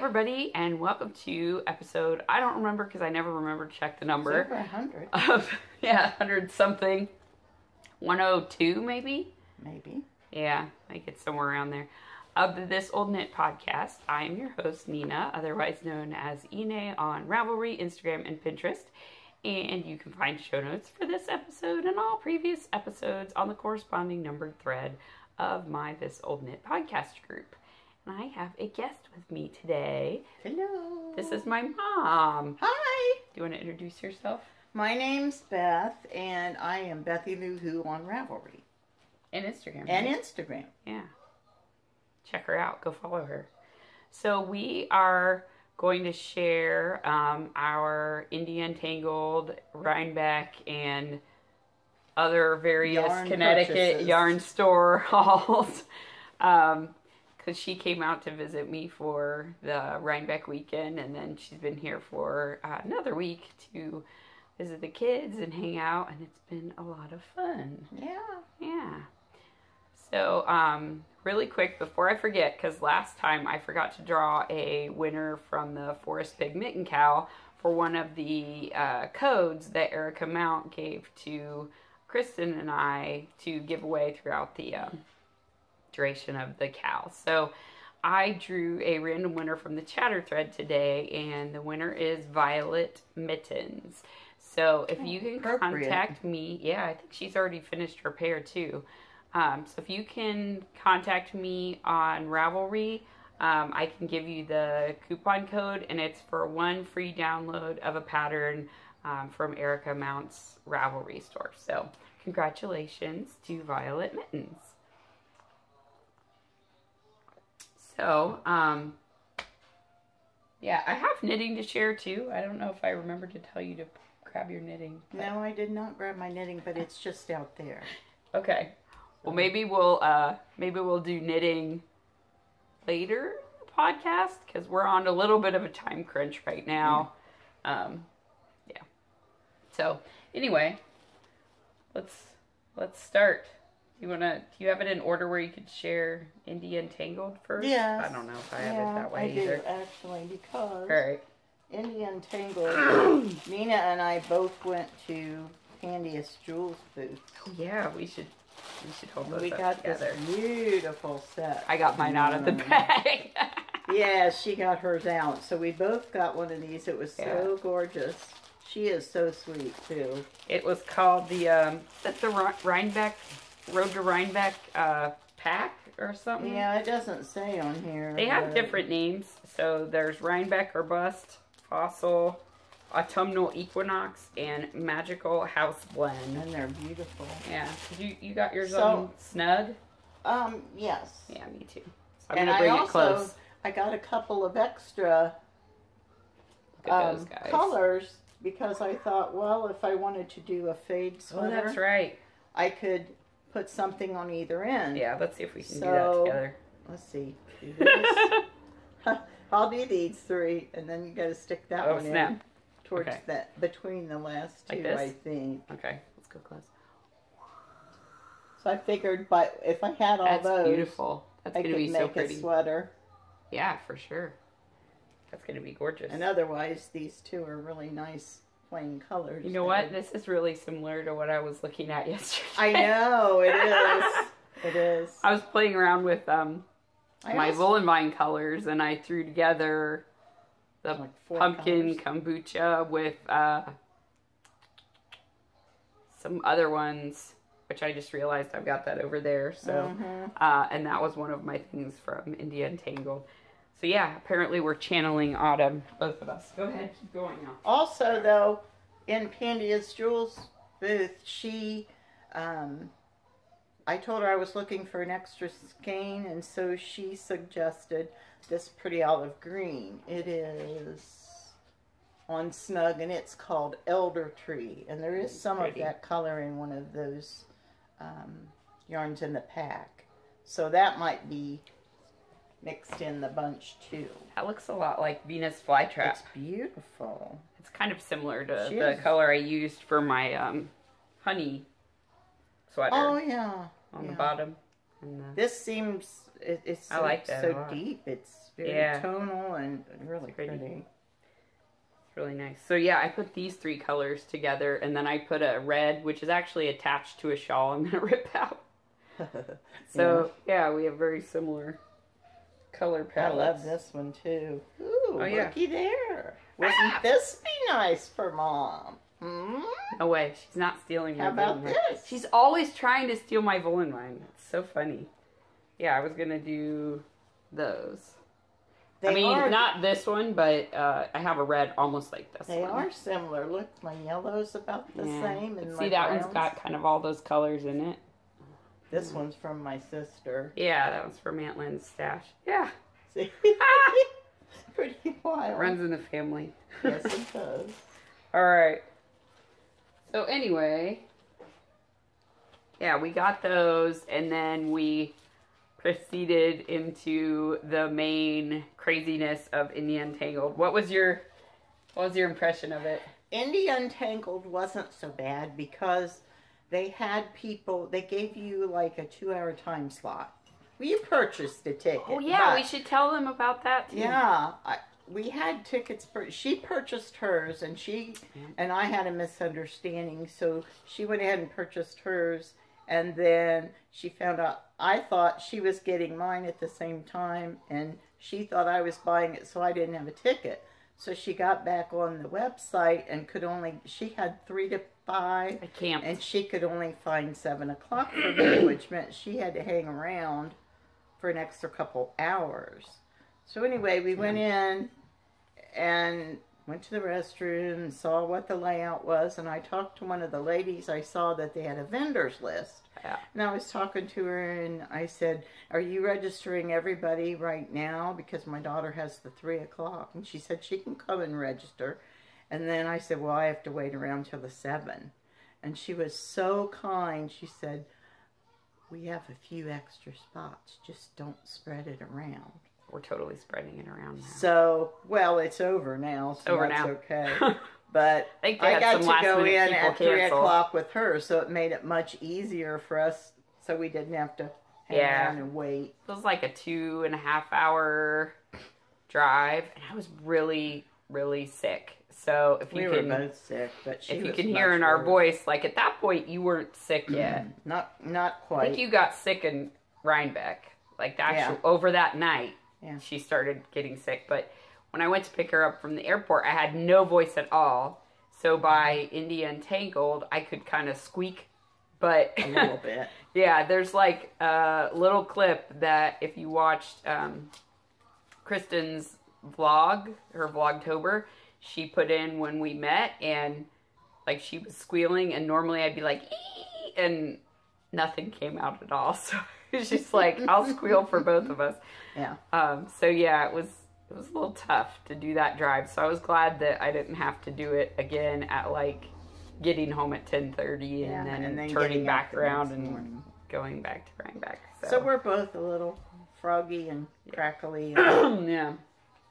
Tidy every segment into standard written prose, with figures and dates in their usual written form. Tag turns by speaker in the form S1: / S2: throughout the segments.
S1: everybody, and welcome to episode, I don't remember because I never remember to check the number.
S2: It's over 100.
S1: Yeah, 100 something. 102 maybe?
S2: Maybe.
S1: Yeah, I think it's somewhere around there. Of This Old Knit podcast. I am your host, Nina, otherwise known as Ine on Ravelry, Instagram, and Pinterest. And you can find show notes for this episode and all previous episodes on the corresponding numbered thread of my This Old Knit podcast group. And I have a guest with me today.
S2: Hello.
S1: This is my mom.
S2: Hi.
S1: Do you want to introduce yourself?
S2: My name's Beth, and I am Bethy Lou Who on Ravelry.
S1: And Instagram.
S2: And
S1: right?
S2: Instagram.
S1: Yeah. Check her out. Go follow her. So we are going to share our India Untangled, Rhinebeck, and other various
S2: Yarn
S1: Connecticut
S2: purchases.
S1: yarn store hauls. Because she came out to visit me for the Rhinebeck weekend, and then she's been here for another week to visit the kids and hang out, and it's been a lot of fun.
S2: Yeah.
S1: Yeah. So, really quick, before I forget, because last time I forgot to draw a winner from the Forest Pig Mitten Cow for one of the codes that Erica Mount gave to Kristen and I to give away throughout the duration of the cow. So I drew a random winner from the chatter thread today, and the winner is Violet Mittens. So if you can contact me, yeah, I think she's already finished her pair too. So if you can contact me on Ravelry, I can give you the coupon code, and it's for one free download of a pattern from Erica Mount's Ravelry store. So congratulations to Violet Mittens. So, yeah, I have knitting to share too. I don't know if I remember to tell you to grab your knitting.
S2: But... No, I did not grab my knitting, but it's just out there.
S1: Okay. Well, maybe we'll do knitting later in the podcast because we're on a little bit of a time crunch right now. Yeah. So anyway, let's start. Do you have it in order where you could share India Untangled first?
S2: Yes.
S1: I don't know if I have it that way
S2: I
S1: either.
S2: do, actually, because
S1: All right.
S2: India Untangled, Nina and I both went to Handiest Jewels booth.
S1: Oh, yeah, we should hold those
S2: We
S1: up
S2: got
S1: together.
S2: this beautiful set.
S1: I got mine out of the bag.
S2: Yeah, she got hers out. So we both got one of these. It was so gorgeous. She is so sweet, too.
S1: It was called the Rhinebeck, Road to Rhinebeck pack or something.
S2: Yeah, it doesn't say on here.
S1: They have different names. So there's Rhinebeck or Bust, Fossil, Autumnal Equinox, and Magical House Blend.
S2: And they're beautiful.
S1: Yeah. You got yours on snug?
S2: Yes.
S1: Yeah, me too. So I'm going to bring it close.
S2: I got a couple of extra
S1: those guys.
S2: colors because I thought, well, if I wanted to do a fade sweater,
S1: Oh, that's right.
S2: I could put something on either end.
S1: Yeah, let's see if we can do that together.
S2: Let's see. Do this. I'll do these three, and then you got to stick that one in towards that between the last two, I think.
S1: Okay, let's go close.
S2: So I figured, but if I had all those,
S1: beautiful. That's going to be so pretty.
S2: A sweater.
S1: Yeah, for sure. That's going to be gorgeous.
S2: And otherwise, these two are really nice plain colors.
S1: You know what? This is really similar to what I was looking at yesterday.
S2: I know, it is. It is.
S1: I was playing around with my Woolen Vine colors, and I threw together the pumpkin kombucha with some other ones, which I just realized I've got that over there. So, and that was one of my things from India Untangled. So yeah, apparently we're channeling autumn, both of us. Go ahead, keep going now.
S2: Also, though, in Pandia's Jewels booth, she, I told her I was looking for an extra skein, and so she suggested this pretty olive green. It is on Snug, and it's called Elder Tree, and there is some of that color in one of those yarns in the pack. So that might be mixed in the bunch too.
S1: That looks a lot like Venus Flytrap.
S2: It's beautiful.
S1: It's kind of similar to the color I used for my honey sweater.
S2: Oh yeah.
S1: On the bottom. And
S2: this seems it's
S1: I like that a
S2: so
S1: lot.
S2: deep. It's very tonal and really pretty.
S1: It's really nice. So yeah, I put these 3 colors together, and then I put a red, which is actually attached to a shawl I'm going to rip out. So yeah, we have very similar color palettes.
S2: I love this one too. Ooh,
S1: yeah.
S2: looky there. Wouldn't this be nice for Mom? Hmm?
S1: No way. She's not stealing my
S2: How about
S1: Woolen
S2: this?
S1: She's always trying to steal my Woolen vine. It's so funny. Yeah, I was going to do those. Not this one, but I have a red almost like this one.
S2: They are similar. Look, my yellow's about the same. And
S1: see, that one's got kind of all those colors in it.
S2: This one's from my sister.
S1: Yeah, that one's from Aunt Lynn's stash. Yeah.
S2: See? Pretty wild.
S1: Runs in the family.
S2: Yes, it does.
S1: All right. So anyway, yeah, we got those, and then we proceeded into the main craziness of Indie Untangled. What was your impression of it?
S2: Indie Untangled wasn't so bad because they had people, they gave you like a 2-hour time slot. Well, you purchased the ticket.
S1: Oh yeah, we should tell them about that too.
S2: Yeah, we had tickets. She purchased hers, and and I had a misunderstanding, so she went ahead and purchased hers, and then she found out I thought she was getting mine at the same time, and she thought I was buying it, so I didn't have a ticket. So she got back on the website and she had 3 to 5.
S1: I can't.
S2: And she could only find 7 o'clock for me, which meant she had to hang around for an extra couple hours. So anyway, we went in and went to the restroom and saw what the layout was, and I talked to one of the ladies. I saw that they had a vendor's list.
S1: Yeah.
S2: And I was talking to her, and I said, "Are you registering everybody right now? Because my daughter has the 3 o'clock." And she said she can come and register. And then I said, "Well, I have to wait around till the 7." And she was so kind. She said, "We have a few extra spots. Just don't spread it around."
S1: We're totally spreading it around now.
S2: So, well, it's over now, so
S1: over
S2: that's
S1: now.
S2: Okay. But I got to go in at 3 o'clock with her, so it made it much easier for us, so we didn't have to hang around and wait.
S1: It was like a 2.5 hour drive, and I was really, really sick. So if you
S2: were both sick, but
S1: if you can hear in our voice, like at that point you weren't sick yet.
S2: Not quite.
S1: I think you got sick in Rhinebeck, like over that night.
S2: Yeah.
S1: She started getting sick, but when I went to pick her up from the airport, I had no voice at all. So by Indie Untangled, I could kind of squeak, but
S2: a little bit.
S1: Yeah, there's like a little clip that if you watched Kristen's vlog, her Vlogtober, she put in when we met, and like she was squealing, and normally I'd be like, ee, and nothing came out at all. So it's just like, I'll squeal for both of us.
S2: Yeah.
S1: So yeah, it was a little tough to do that drive. So I was glad that I didn't have to do it again at like getting home at 10:30 and then turning back around and going back to Rhinebeck.
S2: So we're both a little froggy and crackly. And
S1: yeah.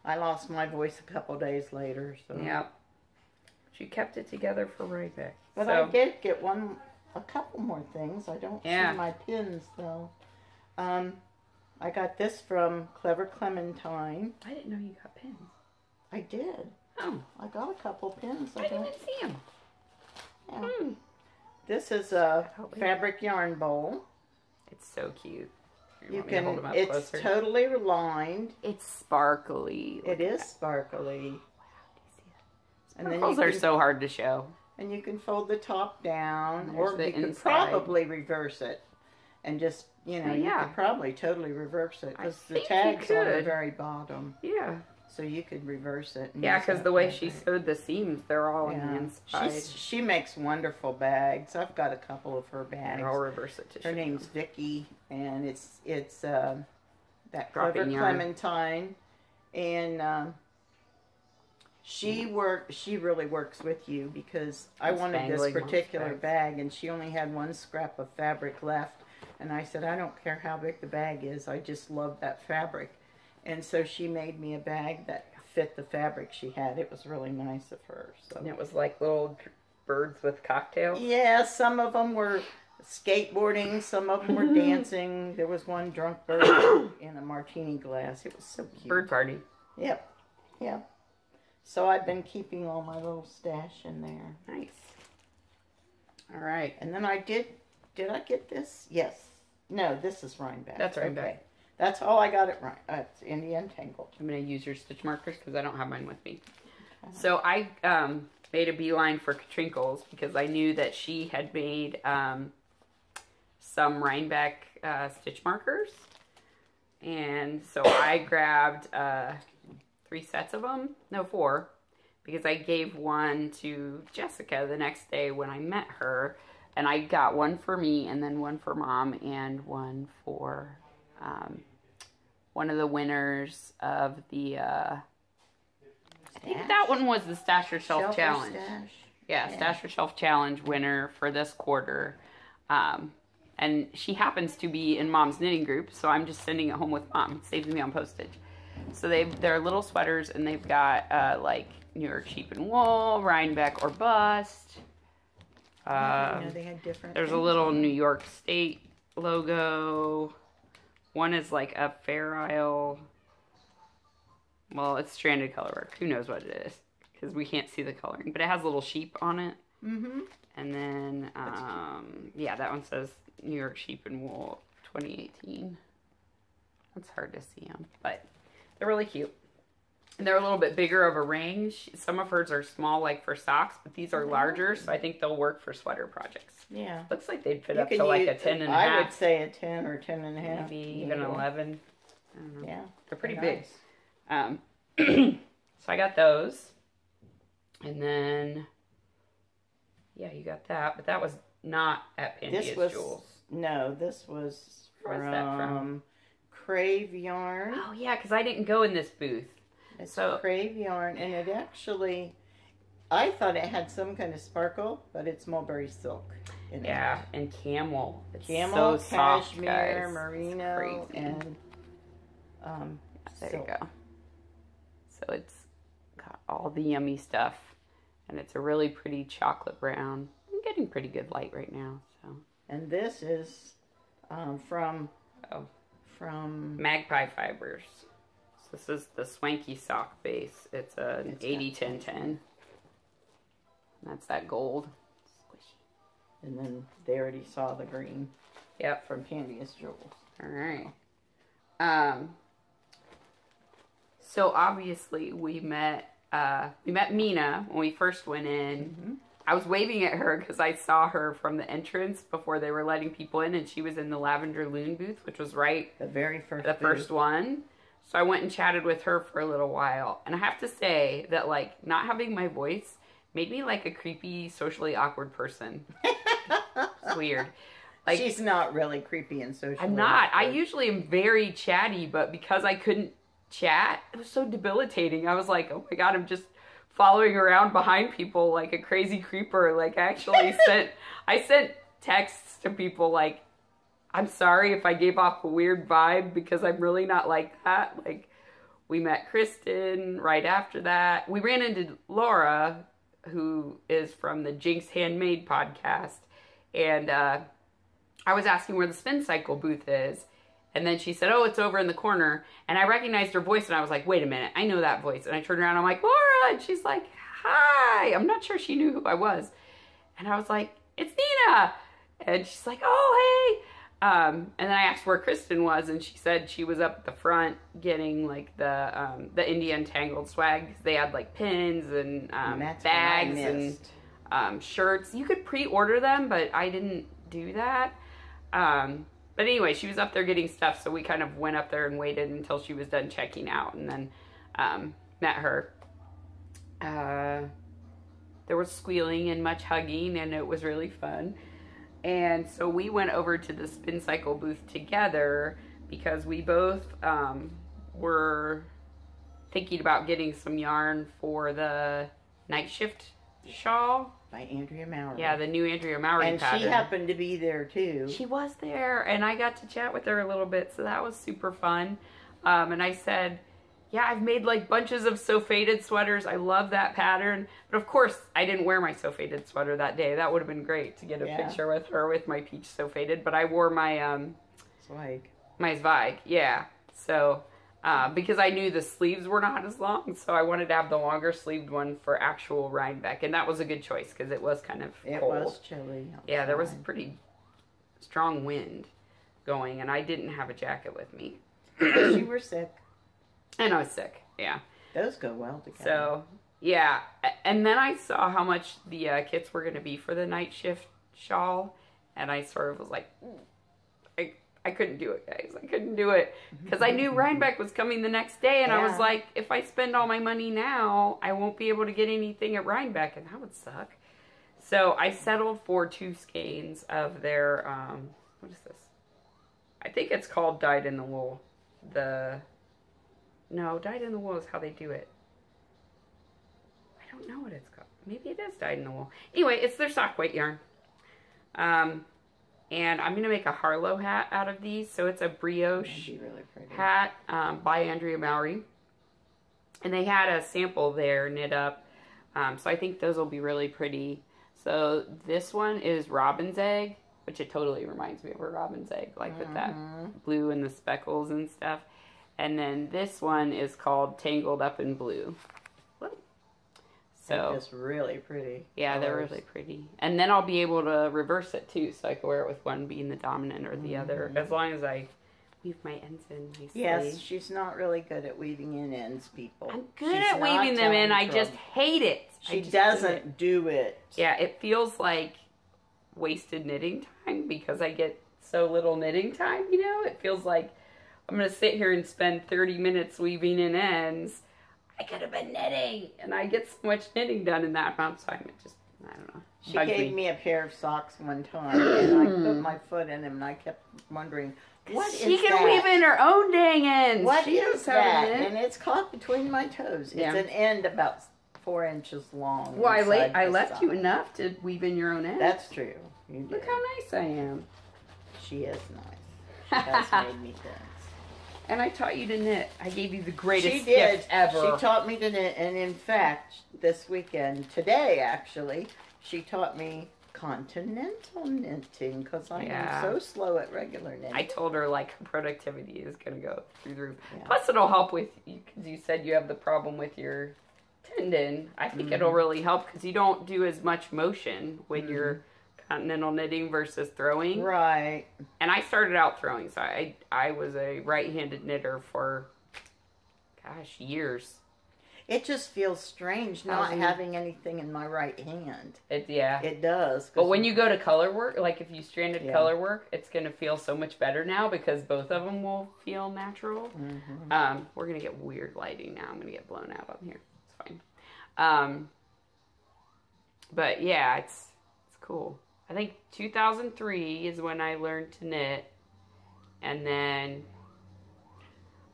S2: I lost my voice a couple days later. So
S1: yeah. She kept it together for Rhinebeck.
S2: But I did get a couple more things. I don't see my pins though. I got this from Clever Clementine.
S1: I didn't know you got pins.
S2: I did.
S1: Oh.
S2: I got a couple pins.
S1: I didn't see them.
S2: Yeah. This is a fabric yarn bowl.
S1: It's so cute.
S2: It's totally lined.
S1: It's sparkly.
S2: It is sparkly.
S1: Wow, do you see that? Sparkles are so hard to show.
S2: And you can fold the top down, or you can
S1: inside.
S2: probably reverse it. And just, you could probably totally reverse it, because the tag's on the very bottom.
S1: Yeah.
S2: So you could reverse it.
S1: Yeah, because the way she sewed the seams, they're all on the inside.
S2: She makes wonderful bags. I've got a couple of her bags.
S1: I'll reverse it to show.
S2: Her name's Vicky, and it's that Clever Clementine, and she really works with you, because I wanted this particular bag, and she only had one scrap of fabric left, and I said, I don't care how big the bag is, I just love that fabric. And so she made me a bag that fit the fabric she had. It was really nice of her. So.
S1: And it was like little birds with cocktails?
S2: Yeah, some of them were skateboarding. Some of them were dancing. There was one drunk bird in a martini glass. It was so cute.
S1: Bird party.
S2: Yep. Yep. So I've been keeping all my little stash in there.
S1: Nice. All right.
S2: And then I did I get this? Yes. No, this is Rhinebeck.
S1: That's Rhinebeck.
S2: Okay. That's all I got at India Untangled.
S1: I'm going to use your stitch markers because I don't have mine with me. So I made a beeline for Katrinkles because I knew that she had made some Rhinebeck stitch markers. And so I grabbed 3 sets of them. No, 4. Because I gave one to Jessica the next day when I met her. And I got one for me and then one for Mom and one for one of the winners of the... I think that one was the Stash Your Shelf Challenge.
S2: Stash.
S1: Yeah, Stash Your Shelf Challenge winner for this quarter. And she happens to be in Mom's knitting group, so I'm just sending it home with Mom. It saves me on postage. So they're little sweaters, and they've got like New York Sheep and Wool, Rhinebeck or Bust.
S2: They had different.
S1: There's a little New York State logo. One is like a Fair Isle. Well, it's stranded colorwork. Who knows what it is? Because we can't see the coloring. But it has little sheep on it.
S2: Mm-hmm.
S1: And then, yeah, that one says New York Sheep and Wool 2018. It's hard to see them. But they're really cute. And they're a little bit bigger of a range. Some of hers are small, like for socks. But these are larger, so I think they'll work for sweater projects.
S2: Yeah.
S1: Looks like they'd fit up to like a 10 and a half.
S2: I would say a 10 or 10 and a half.
S1: Maybe even 11. I don't know.
S2: Yeah.
S1: They're pretty
S2: nice.
S1: big. So I got those. And then, yeah, you got that. But that was not at Pangea's Jewels.
S2: No, this was
S1: Where's that from?
S2: Crave Yarn.
S1: Oh, yeah, because I didn't go in this booth.
S2: It's Crave Yarn, and it actually, I thought it had some kind of sparkle, but it's mulberry silk.
S1: Yeah, and camel. It's
S2: camel,
S1: so soft,
S2: cashmere,
S1: guys.
S2: merino, and
S1: there
S2: silk.
S1: you go. So it's got all the yummy stuff, and it's a really pretty chocolate brown. I'm getting pretty good light right now. So.
S2: And this is from
S1: Magpie Fibers. So this is the Swanky sock base. It's an 80-10-10. That's that gold. Squishy.
S2: And then they already saw the green.
S1: Yep.
S2: From Pangea's Jewels.
S1: All right. So obviously we met Mina when we first went in.
S2: Mm-hmm.
S1: I was waving at her because I saw her from the entrance before they were letting people in, and she was in the Lavender Loon booth, which was the first one. So I went and chatted with her for a little while, and I have to say that like not having my voice made me like a creepy, socially awkward person. It's weird. Like,
S2: she's not really creepy and socially
S1: I'm not.
S2: awkward.
S1: I usually am very chatty, but because I couldn't chat, it was so debilitating. I was like, oh my god, I'm just following around behind people like a crazy creeper. Like, I actually sent texts to people like, I'm sorry if I gave off a weird vibe because I'm really not like that. Like, we met Kristen right after that. We ran into Laura, who is from the Jinx Handmade podcast, and I was asking where the Spin Cycle booth is. And then she said, oh, it's over in the corner. And I recognized her voice, and I was like, wait a minute, I know that voice. And I turned around, and I'm like, Laura! And she's like, hi! I'm not sure she knew who I was. And I was like, it's Nina! And she's like, oh, hey! And then I asked where Kristen was, and she said she was up at the front getting, like, the India Untangled swag. 'Cause they had, like, pins and bags and shirts. You could pre-order them, but I didn't do that. But anyway, she was up there getting stuff, so we kind of went up there and waited until she was done checking out, and then met her. There was squealing and much hugging, and it was really fun. And so we went over to the Spin Cycle booth together because we both were thinking about getting some yarn for the night shift shawl.
S2: By Andrea Mowry.
S1: Yeah, the new Andrea Mowry pattern.
S2: And she happened to be there too.
S1: She was there, and I got to chat with her a little bit, so that was super fun. And I said, yeah, I've made like bunches of so-faded sweaters. I love that pattern. But of course, I didn't wear my so-faded sweater that day. That would have been great to get a picture with her with my peach so-faded. But I wore my
S2: Zweig.
S1: My Zweig, yeah. So, because I knew the sleeves were not as long, so I wanted to have the longer sleeved one for actual Rhinebeck. And that was a good choice because it was kind of cold. It was
S2: chilly outside.
S1: Yeah, there was a pretty strong wind going, and I didn't have a jacket with me.
S2: You were sick.
S1: And I was sick, yeah.
S2: Those go well together.
S1: So, yeah. And then I saw how much the kits were going to be for the night shift shawl, and I sort of was like, I couldn't do it, guys. I couldn't do it. Because I knew Rhinebeck was coming the next day, and I was like, if I spend all my money now, I won't be able to get anything at Rhinebeck, and that would suck. So I settled for 2 skeins of their, what is this? I think it's called Dyed in the Wool. No, Dyed in the Wool is how they do it. I don't know what it's called. Maybe it is Dyed in the Wool. Anyway, it's their sock weight yarn. And I'm going to make a Harlow hat out of these. So it's a brioche hat by Andrea Mowry. And they had a sample there knit up. So I think those will be really pretty. So this one is Robin's Egg, which it totally reminds me of a robin's egg, like with that blue and the speckles and stuff. And then this one is called Tangled Up in Blue. So
S2: it's really pretty.
S1: Yeah, they're really pretty. And then I'll be able to reverse it too, so I can wear it with one being the dominant or the other, as long as I weave my ends in nicely.
S2: Yes, she's not really good at weaving in ends, people.
S1: I'm good at weaving them in. I just hate it.
S2: She doesn't do it.
S1: Yeah, it feels like wasted knitting time because I get so little knitting time, you know? It feels like I'm going to sit here and spend 30 minutes weaving in ends. I could have been knitting, and I get so much knitting done in that amount of time. It just, I don't know.
S2: She gave me a pair of socks one time, and I put my foot in them, and I kept wondering, what is that?
S1: She can weave in her own dang ends.
S2: What is that? And it's caught between my toes. It's an end about 4 inches long.
S1: Well, I left you enough to weave in your own ends.
S2: That's true. You did.
S1: Look how nice I am.
S2: She is nice. She has made me things.
S1: And I taught you to knit. I gave you the greatest
S2: gift
S1: gift ever.
S2: She taught me to knit, and in fact, this weekend, today actually, she taught me continental knitting because I am so slow at regular knitting.
S1: I told her like her productivity is going to go through the roof. Yeah. Plus, it'll help with you because you said you have the problem with your tendon. I think it'll really help because you don't do as much motion when you're continental knitting versus throwing.
S2: Right.
S1: And I started out throwing, so I was a right-handed knitter for, gosh, years.
S2: It just feels strange not having anything in my right hand.
S1: It
S2: does.
S1: But when you go to color work, like if you stranded color work, it's going to feel so much better now because both of them will feel natural. We're going to get weird lighting now. I'm going to get blown out on here. It's fine. But yeah, it's cool. I think 2003 is when I learned to knit. And then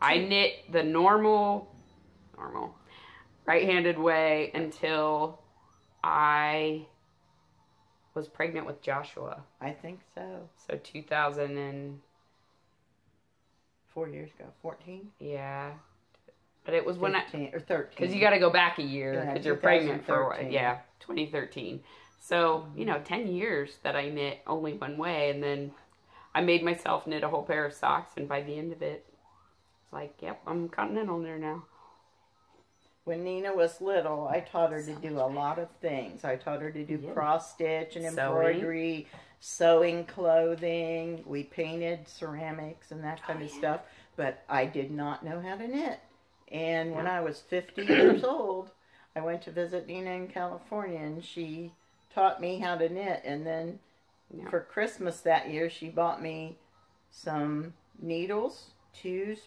S1: I knit the normal right-handed way until I was pregnant with Joshua.
S2: I think so.
S1: So 2000 and
S2: 4 years ago. 14?
S1: Yeah. But it was 15, when
S2: or 13.
S1: Because you got to go back a year because you're pregnant for a while. Yeah, 2013. So, 10 years that I knit only one way, and then I made myself knit a whole pair of socks, and by the end of it, it's like, yep, I'm a continental knitter now.
S2: When Nina was little, I taught her to do a lot of things. I taught her to do cross-stitch and embroidery, sewing clothing. We painted ceramics and that kind of stuff, but I did not know how to knit. And when I was 50 years old, I went to visit Nina in California, and she taught me how to knit. And then for Christmas that year, she bought me some needles, 2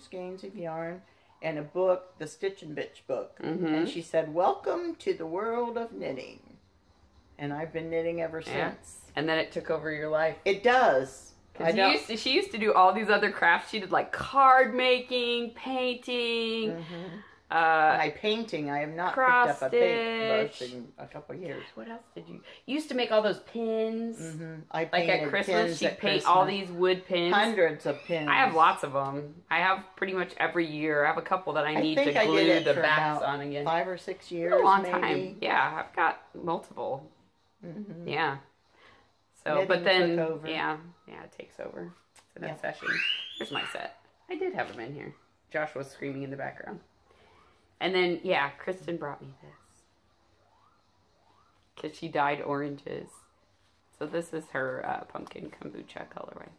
S2: skeins of yarn, and a book, the Stitch and Bitch book. And she said, "Welcome to the world of knitting." And I've been knitting ever since.
S1: And then it took over your life.
S2: It does.
S1: She used to do all these other crafts. She did like card making, painting,
S2: My painting, I have not picked up a paintbrush in a couple of years.
S1: What else did you used to make all those pins?
S2: I
S1: like
S2: painted
S1: at Christmas, she'd paint
S2: Christmas.
S1: all these wood pins.
S2: Hundreds of pins.
S1: I have lots of them. I have pretty much every year. I have a couple that I need to glue the backs on again.
S2: 5 or 6 years,
S1: a long
S2: maybe.
S1: time. Yeah, I've got multiple. Yeah. So,
S2: Knitting
S1: but then,
S2: took over.
S1: yeah, it takes over. It's an obsession. Here's my set. I did have them in here. Josh was screaming in the background. And then, yeah, Kristen brought me this. Because she dyed oranges. So this is her pumpkin kombucha colorway.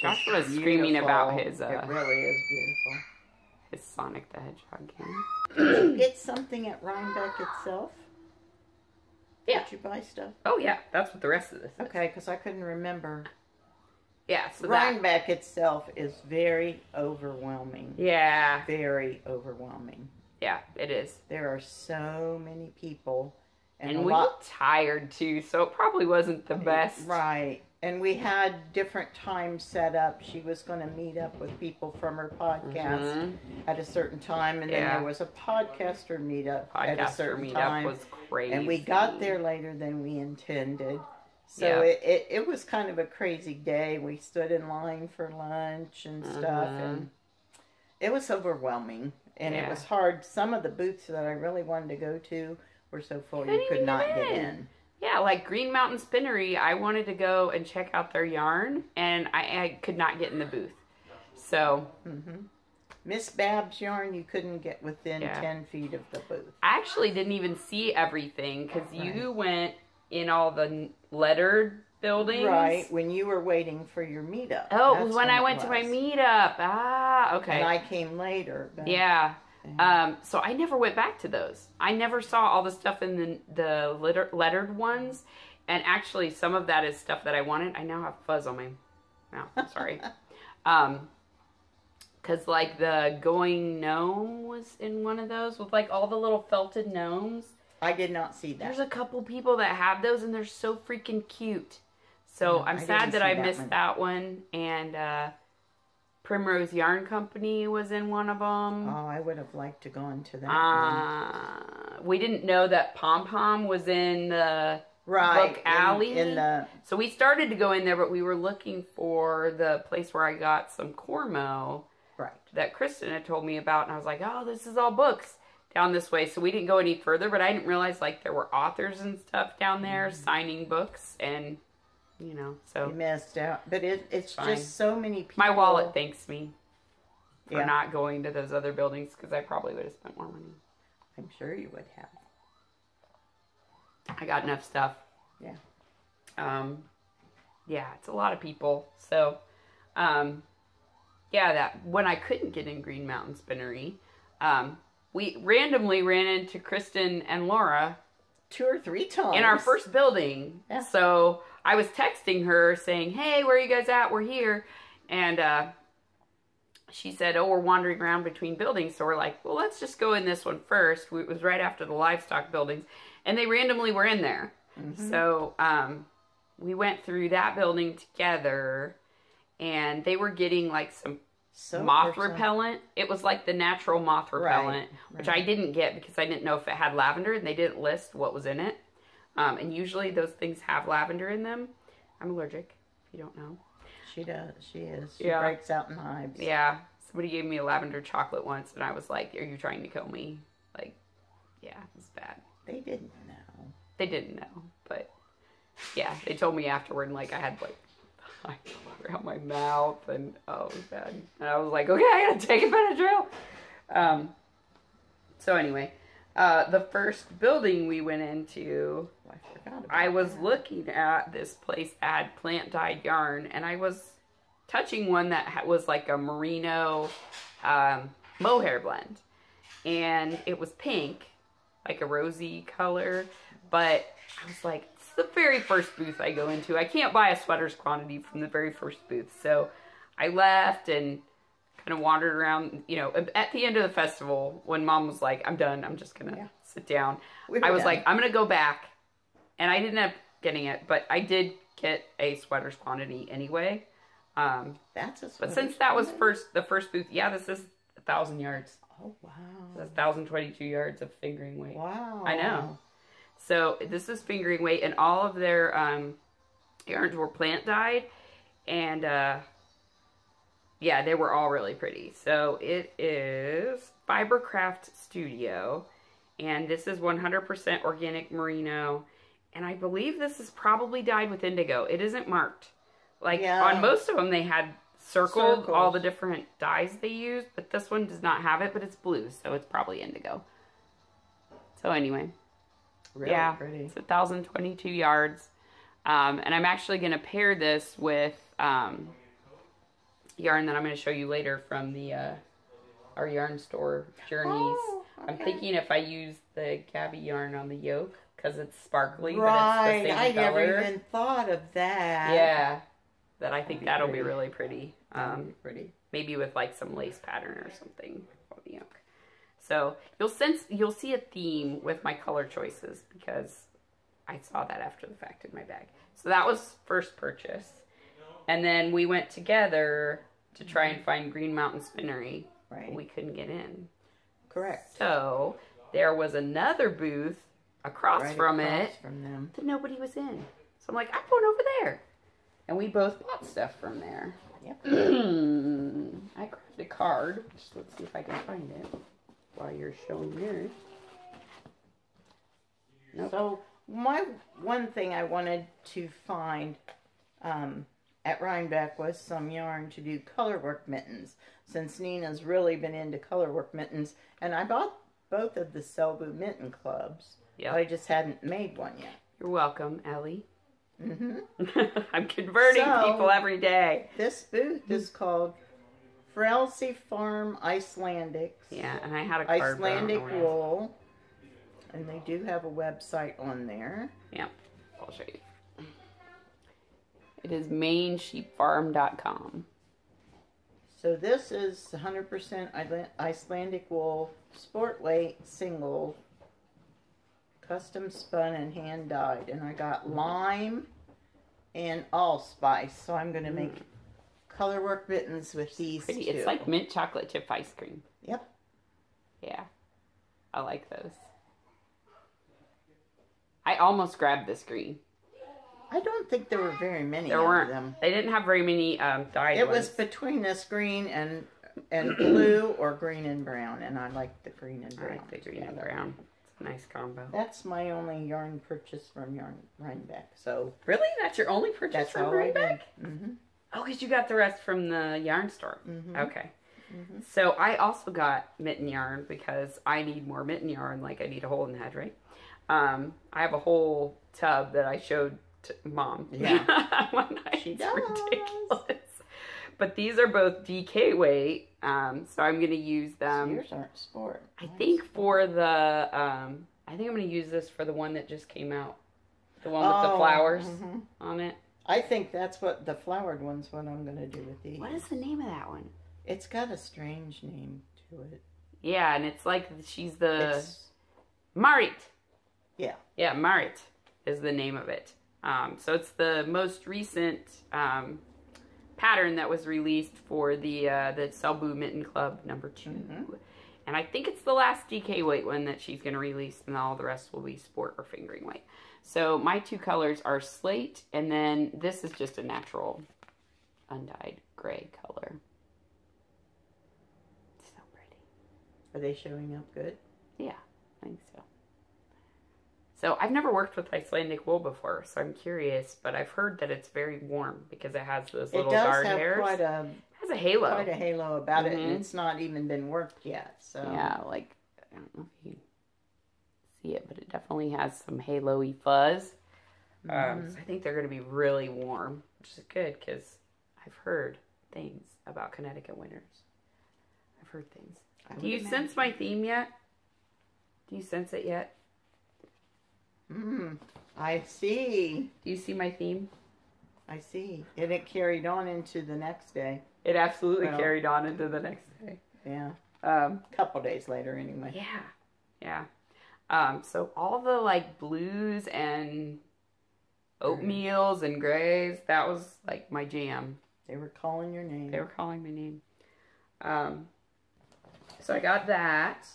S1: Josh was screaming about his...
S2: it really is beautiful.
S1: His Sonic the Hedgehog game.
S2: Did you get something at Rhinebeck itself?
S1: Yeah.
S2: Did you buy stuff?
S1: Oh, yeah. That's what the rest of this is.
S2: Okay, because I couldn't remember.
S1: Yeah, so
S2: Rhinebeck itself is very overwhelming.
S1: Yeah.
S2: Very overwhelming.
S1: Yeah, it is.
S2: There are so many people.
S1: And we were tired, too, so it probably wasn't the best.
S2: Right. And we had different times set up. She was going to meet up with people from her podcast at a certain time. And then there was a podcaster meetup at a certain time.
S1: Was crazy.
S2: And we got there later than we intended. So it was kind of a crazy day. We stood in line for lunch and stuff. And it was overwhelming. And it was hard. Some of the booths that I really wanted to go to were so full you could not get in.
S1: Yeah, like Green Mountain Spinnery, I wanted to go and check out their yarn, and I could not get in the booth. So...
S2: Miss Bab's yarn, you couldn't get within 10 feet of the booth.
S1: I actually didn't even see everything, because you went in all the lettered buildings.
S2: Right, when you were waiting for your meetup.
S1: Oh, it was when I went to my meetup. Ah, okay.
S2: And I came later. But...
S1: Yeah. So I never went back to those. I never saw all the stuff in the lettered ones. And actually, some of that is stuff that I wanted. I now have fuzz on my mouth. I'm sorry. Because, like, the Going Gnome was in one of those with, like, all the little felted gnomes.
S2: I did not see that.
S1: There's a couple people that have those, and they're so freaking cute. So I'm sad that I missed that one. And, Primrose Yarn Company was in one of them.
S2: Oh, I would have liked to go into that one.
S1: We didn't know that Pom Pom was in the book alley. So we started to go in there, but we were looking for the place where I got some Cormo that Kristen had told me about. And I was like, oh, this is all books down this way. So we didn't go any further, but I didn't realize like there were authors and stuff down there signing books and... You know, so...
S2: You missed out. But it's just so many people...
S1: My wallet thanks me for not going to those other buildings because I probably would have spent more money.
S2: I'm sure you would have.
S1: I got enough stuff.
S2: Yeah.
S1: Yeah, it's a lot of people. So, yeah, that when I couldn't get in Green Mountain Spinnery, we randomly ran into Kristen and Laura
S2: 2 or 3 times
S1: in our first building. Yeah. So I was texting her saying, hey, where are you guys at? We're here. And she said, oh, we're wandering around between buildings. So we're like, well, let's just go in this one first. It was right after the livestock buildings. And they randomly were in there. So we went through that building together. And they were getting like some moth repellent. It was like the natural moth repellent, which I didn't get because I didn't know if it had lavender, and they didn't list what was in it. And usually those things have lavender in them. I'm allergic, if you don't know.
S2: She does. She is. She breaks out in hives.
S1: Yeah. Somebody gave me a lavender chocolate once, and I was like, are you trying to kill me? Like, yeah, it's bad.
S2: They didn't know.
S1: They didn't know, but yeah, they told me afterward, and like I had like around my mouth, and oh, it was bad. And I was like, okay, I gotta take a Benadryl. So anyway, the first building we went into, I was looking at this place that had plant dyed yarn, and I was touching one that was like a merino mohair blend, and it was pink, like a rosy color, but I was like, the very first booth I go into. I can't buy a sweater's quantity from the very first booth. So I left and kind of wandered around, you know, at the end of the festival when Mom was like, I'm done. I'm just going to sit down. I was like, I'm going to go back. And I didn't end up getting it, but I did get a sweater's quantity anyway.
S2: That's a sweater's
S1: But since that was the first booth, yeah, this is 1,000 yards.
S2: Oh, wow.
S1: That's 1,022 yards of fingering weight.
S2: Wow.
S1: I know. So this is fingering weight, and all of their yarns were plant dyed, and yeah, they were all really pretty. So it is Fibercraft Studio, and this is 100% organic merino, and I believe this is probably dyed with indigo. It isn't marked. Like, on most of them, they had circled all the different dyes they used, but this one does not have it, but it's blue, so it's probably indigo. So anyway,
S2: Really pretty.
S1: It's 1,022 yards, and I'm actually going to pair this with yarn that I'm going to show you later from the our yarn store journeys.
S2: Oh, okay.
S1: I'm thinking if I use the Gabby yarn on the yoke, because it's sparkly,
S2: right.
S1: but it's the same
S2: I
S1: color.
S2: never even thought of that.
S1: Yeah. That I think that'll be really pretty.
S2: That'll be pretty.
S1: Maybe with like some lace pattern or something on the yoke. So you'll see a theme with my color choices because I saw that after the fact in my bag. So that was first purchase. And then we went together to try and find Green Mountain Spinnery.
S2: Right.
S1: But we couldn't get in.
S2: Correct.
S1: So there was another booth across from them that nobody was in. So I'm like, I'm going over there. And we both bought stuff from there.
S2: Yep.
S1: I grabbed a card. Let's see if I can find it while you're showing yours. Nope.
S2: So one thing I wanted to find at Rhinebeck was some yarn to do colorwork mittens, since Nina's really been into colorwork mittens. And I bought both of the Selbu mitten clubs, but I just hadn't made one yet.
S1: You're welcome, Ellie.
S2: Mm-hmm.
S1: I'm converting people every day.
S2: This booth is called Frelsey Farm Icelandics.
S1: Yeah, and I had a card.
S2: Icelandic wool. And they do have a website on there.
S1: Yeah, I'll show you. It is mainsheepfarm.com.
S2: So this is 100% Icelandic wool, sport weight, single, custom spun and hand dyed. And I got lime and allspice. So I'm going to make colorwork mittens with these two.
S1: It's like mint chocolate chip ice cream.
S2: Yep.
S1: Yeah. I like those. I almost grabbed this green.
S2: I don't think there were very many
S1: of them. They didn't have very many dyed
S2: It
S1: ones.
S2: was between this green and blue or green and brown, and I like the green and brown.
S1: I like the green and brown. It's a nice combo.
S2: That's my only yarn purchase from Rhinebeck. So
S1: really, that's your only purchase from Rhinebeck?
S2: Mm-hmm.
S1: Oh, because you got the rest from the yarn store.
S2: Mm-hmm.
S1: Okay. Mm-hmm. So I also got mitten yarn because I need more mitten yarn, like I need a hole in the head, right? I have a whole tub that I showed to Mom.
S2: Yeah.
S1: One night.
S2: She
S1: It's
S2: does.
S1: ridiculous. But these are both DK weight, so I'm going to use them.
S2: So yours aren't sport.
S1: I think for the, I think I'm going to use this for the one that just came out. The one with the flowers on it.
S2: I think that's what the flowered one's what I'm going to do with these.
S1: What is the name of that one?
S2: It's got a strange name to it.
S1: Yeah, and it's like she's the Marit.
S2: Yeah.
S1: Yeah, Marit is the name of it. So it's the most recent pattern that was released for the Selbu Mitten Club number 2. Mm-hmm. And I think it's the last DK weight one that she's going to release, and all the rest will be sport or fingering weight. So my two colors are slate, and then this is just a natural undyed gray color. So pretty.
S2: Are they showing up good?
S1: Yeah, I think so. So I've never worked with Icelandic wool before, so I'm curious, but I've heard that it's very warm because it has those little guard hairs.
S2: It
S1: has a halo.
S2: Quite a halo about it, and it's not even been worked yet. So
S1: yeah, like, I don't know if you see it, but it definitely has some halo-y fuzz. So I think they're going to be really warm, which is good because I've heard things about Connecticut winters. I've heard things. Do you sense my theme yet? Do you sense it yet?
S2: I see.
S1: Do you see my theme?
S2: I see. And it carried on into the next day.
S1: It absolutely carried on into the next day.
S2: Yeah. Couple days later, anyway.
S1: Yeah. Yeah. So all the like blues and oatmeals and grays, that was like my jam.
S2: They were calling your name.
S1: They were calling my name. So I got that.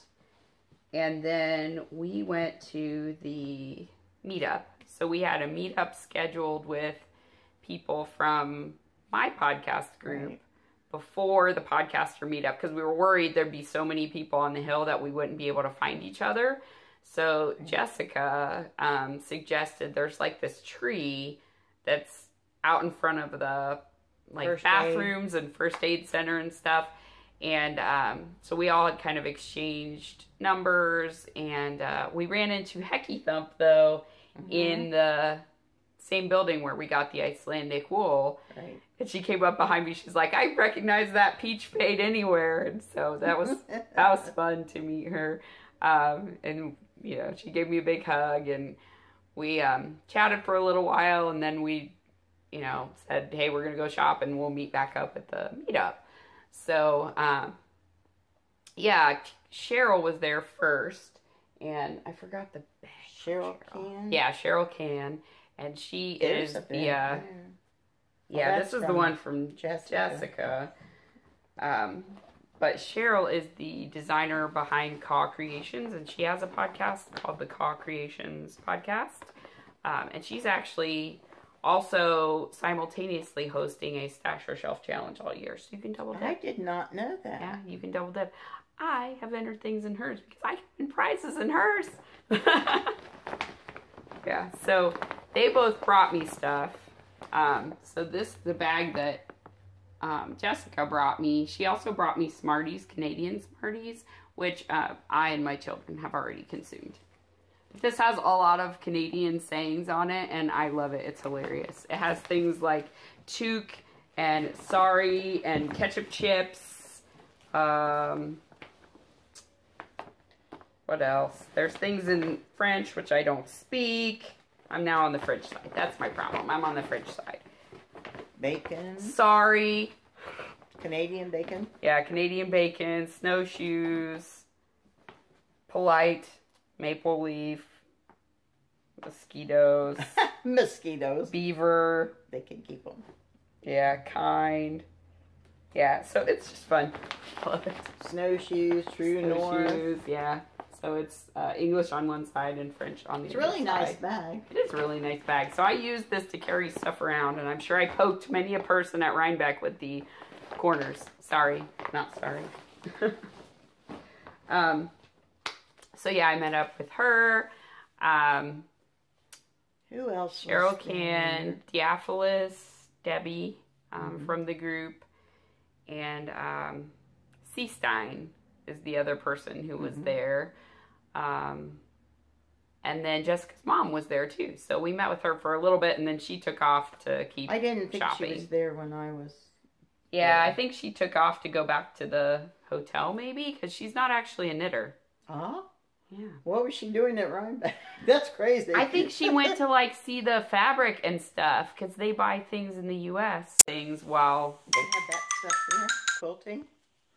S1: And then we went to the Meetup. So we had a Meetup scheduled with people from my podcast group before the podcaster Meetup, because we were worried there'd be so many people on the hill that we wouldn't be able to find each other. So Jessica suggested there's like this tree that's out in front of the like bathrooms and first aid center and stuff. And so we all had kind of exchanged numbers, and we ran into Hecky Thump, though, in the same building where we got the Icelandic wool. Right. And she came up behind me. She's like, I recognize that peach fade anywhere. And so that was fun to meet her. And, you know, she gave me a big hug, and we chatted for a little while, and then we, you know, said, hey, we're going to go shop, and we'll meet back up at the Meetup. So, yeah, Cheryl was there first, and I forgot the bag.
S2: Cheryl Can?
S1: Yeah, Cheryl Can, and she
S2: There's
S1: is
S2: a bag
S1: the,
S2: there.
S1: yeah, this is the one from
S2: Jessica.
S1: But Cheryl is the designer behind Caw Creations, and she has a podcast called the Caw Creations Podcast, and she's actually also simultaneously hosting a Stash or Shelf Challenge all year. So you can double dip.
S2: I did not know that.
S1: Yeah, you can double dip. I have entered things in hers because I win prizes in hers. Yeah, so they both brought me stuff. So this is the bag that Jessica brought me. She also brought me Smarties, Canadian Smarties, which I and my children have already consumed. This has a lot of Canadian sayings on it, and I love it. It's hilarious. It has things like toque and sorry and ketchup chips. What else? There's things in French, which I don't speak. I'm now on the French side. That's my problem. I'm on the French side.
S2: Bacon.
S1: Sorry.
S2: Canadian bacon.
S1: Yeah, Canadian bacon, snowshoes, polite, maple leaf, mosquitoes.
S2: Mosquitoes.
S1: Beaver.
S2: They can keep them.
S1: Yeah, kind. Yeah, so it's just fun. I love it.
S2: Snowshoes, true north.
S1: Yeah. So it's English on one side and French on the other side.
S2: It's a really nice bag.
S1: It is a really nice bag. So I use this to carry stuff around, and I'm sure I poked many a person at Rhinebeck with the corners. Sorry. Not sorry. So yeah, I met up with her.
S2: Who else?
S1: Cheryl Can, Diaphilis, Debbie from the group, and Seastein is the other person who was there. And then Jessica's mom was there too. So we met with her for a little bit, and then she took off to keep
S2: I didn't think
S1: shopping.
S2: she was there when I was
S1: Yeah,
S2: there.
S1: I think she took off to go back to the hotel maybe, because she's not actually a knitter.
S2: Huh?
S1: Yeah.
S2: What was she doing at Rhinebeck? That's crazy.
S1: I think she went to like see the fabric and stuff, because they buy things in the U.S. Things while...
S2: They had that stuff there? Quilting?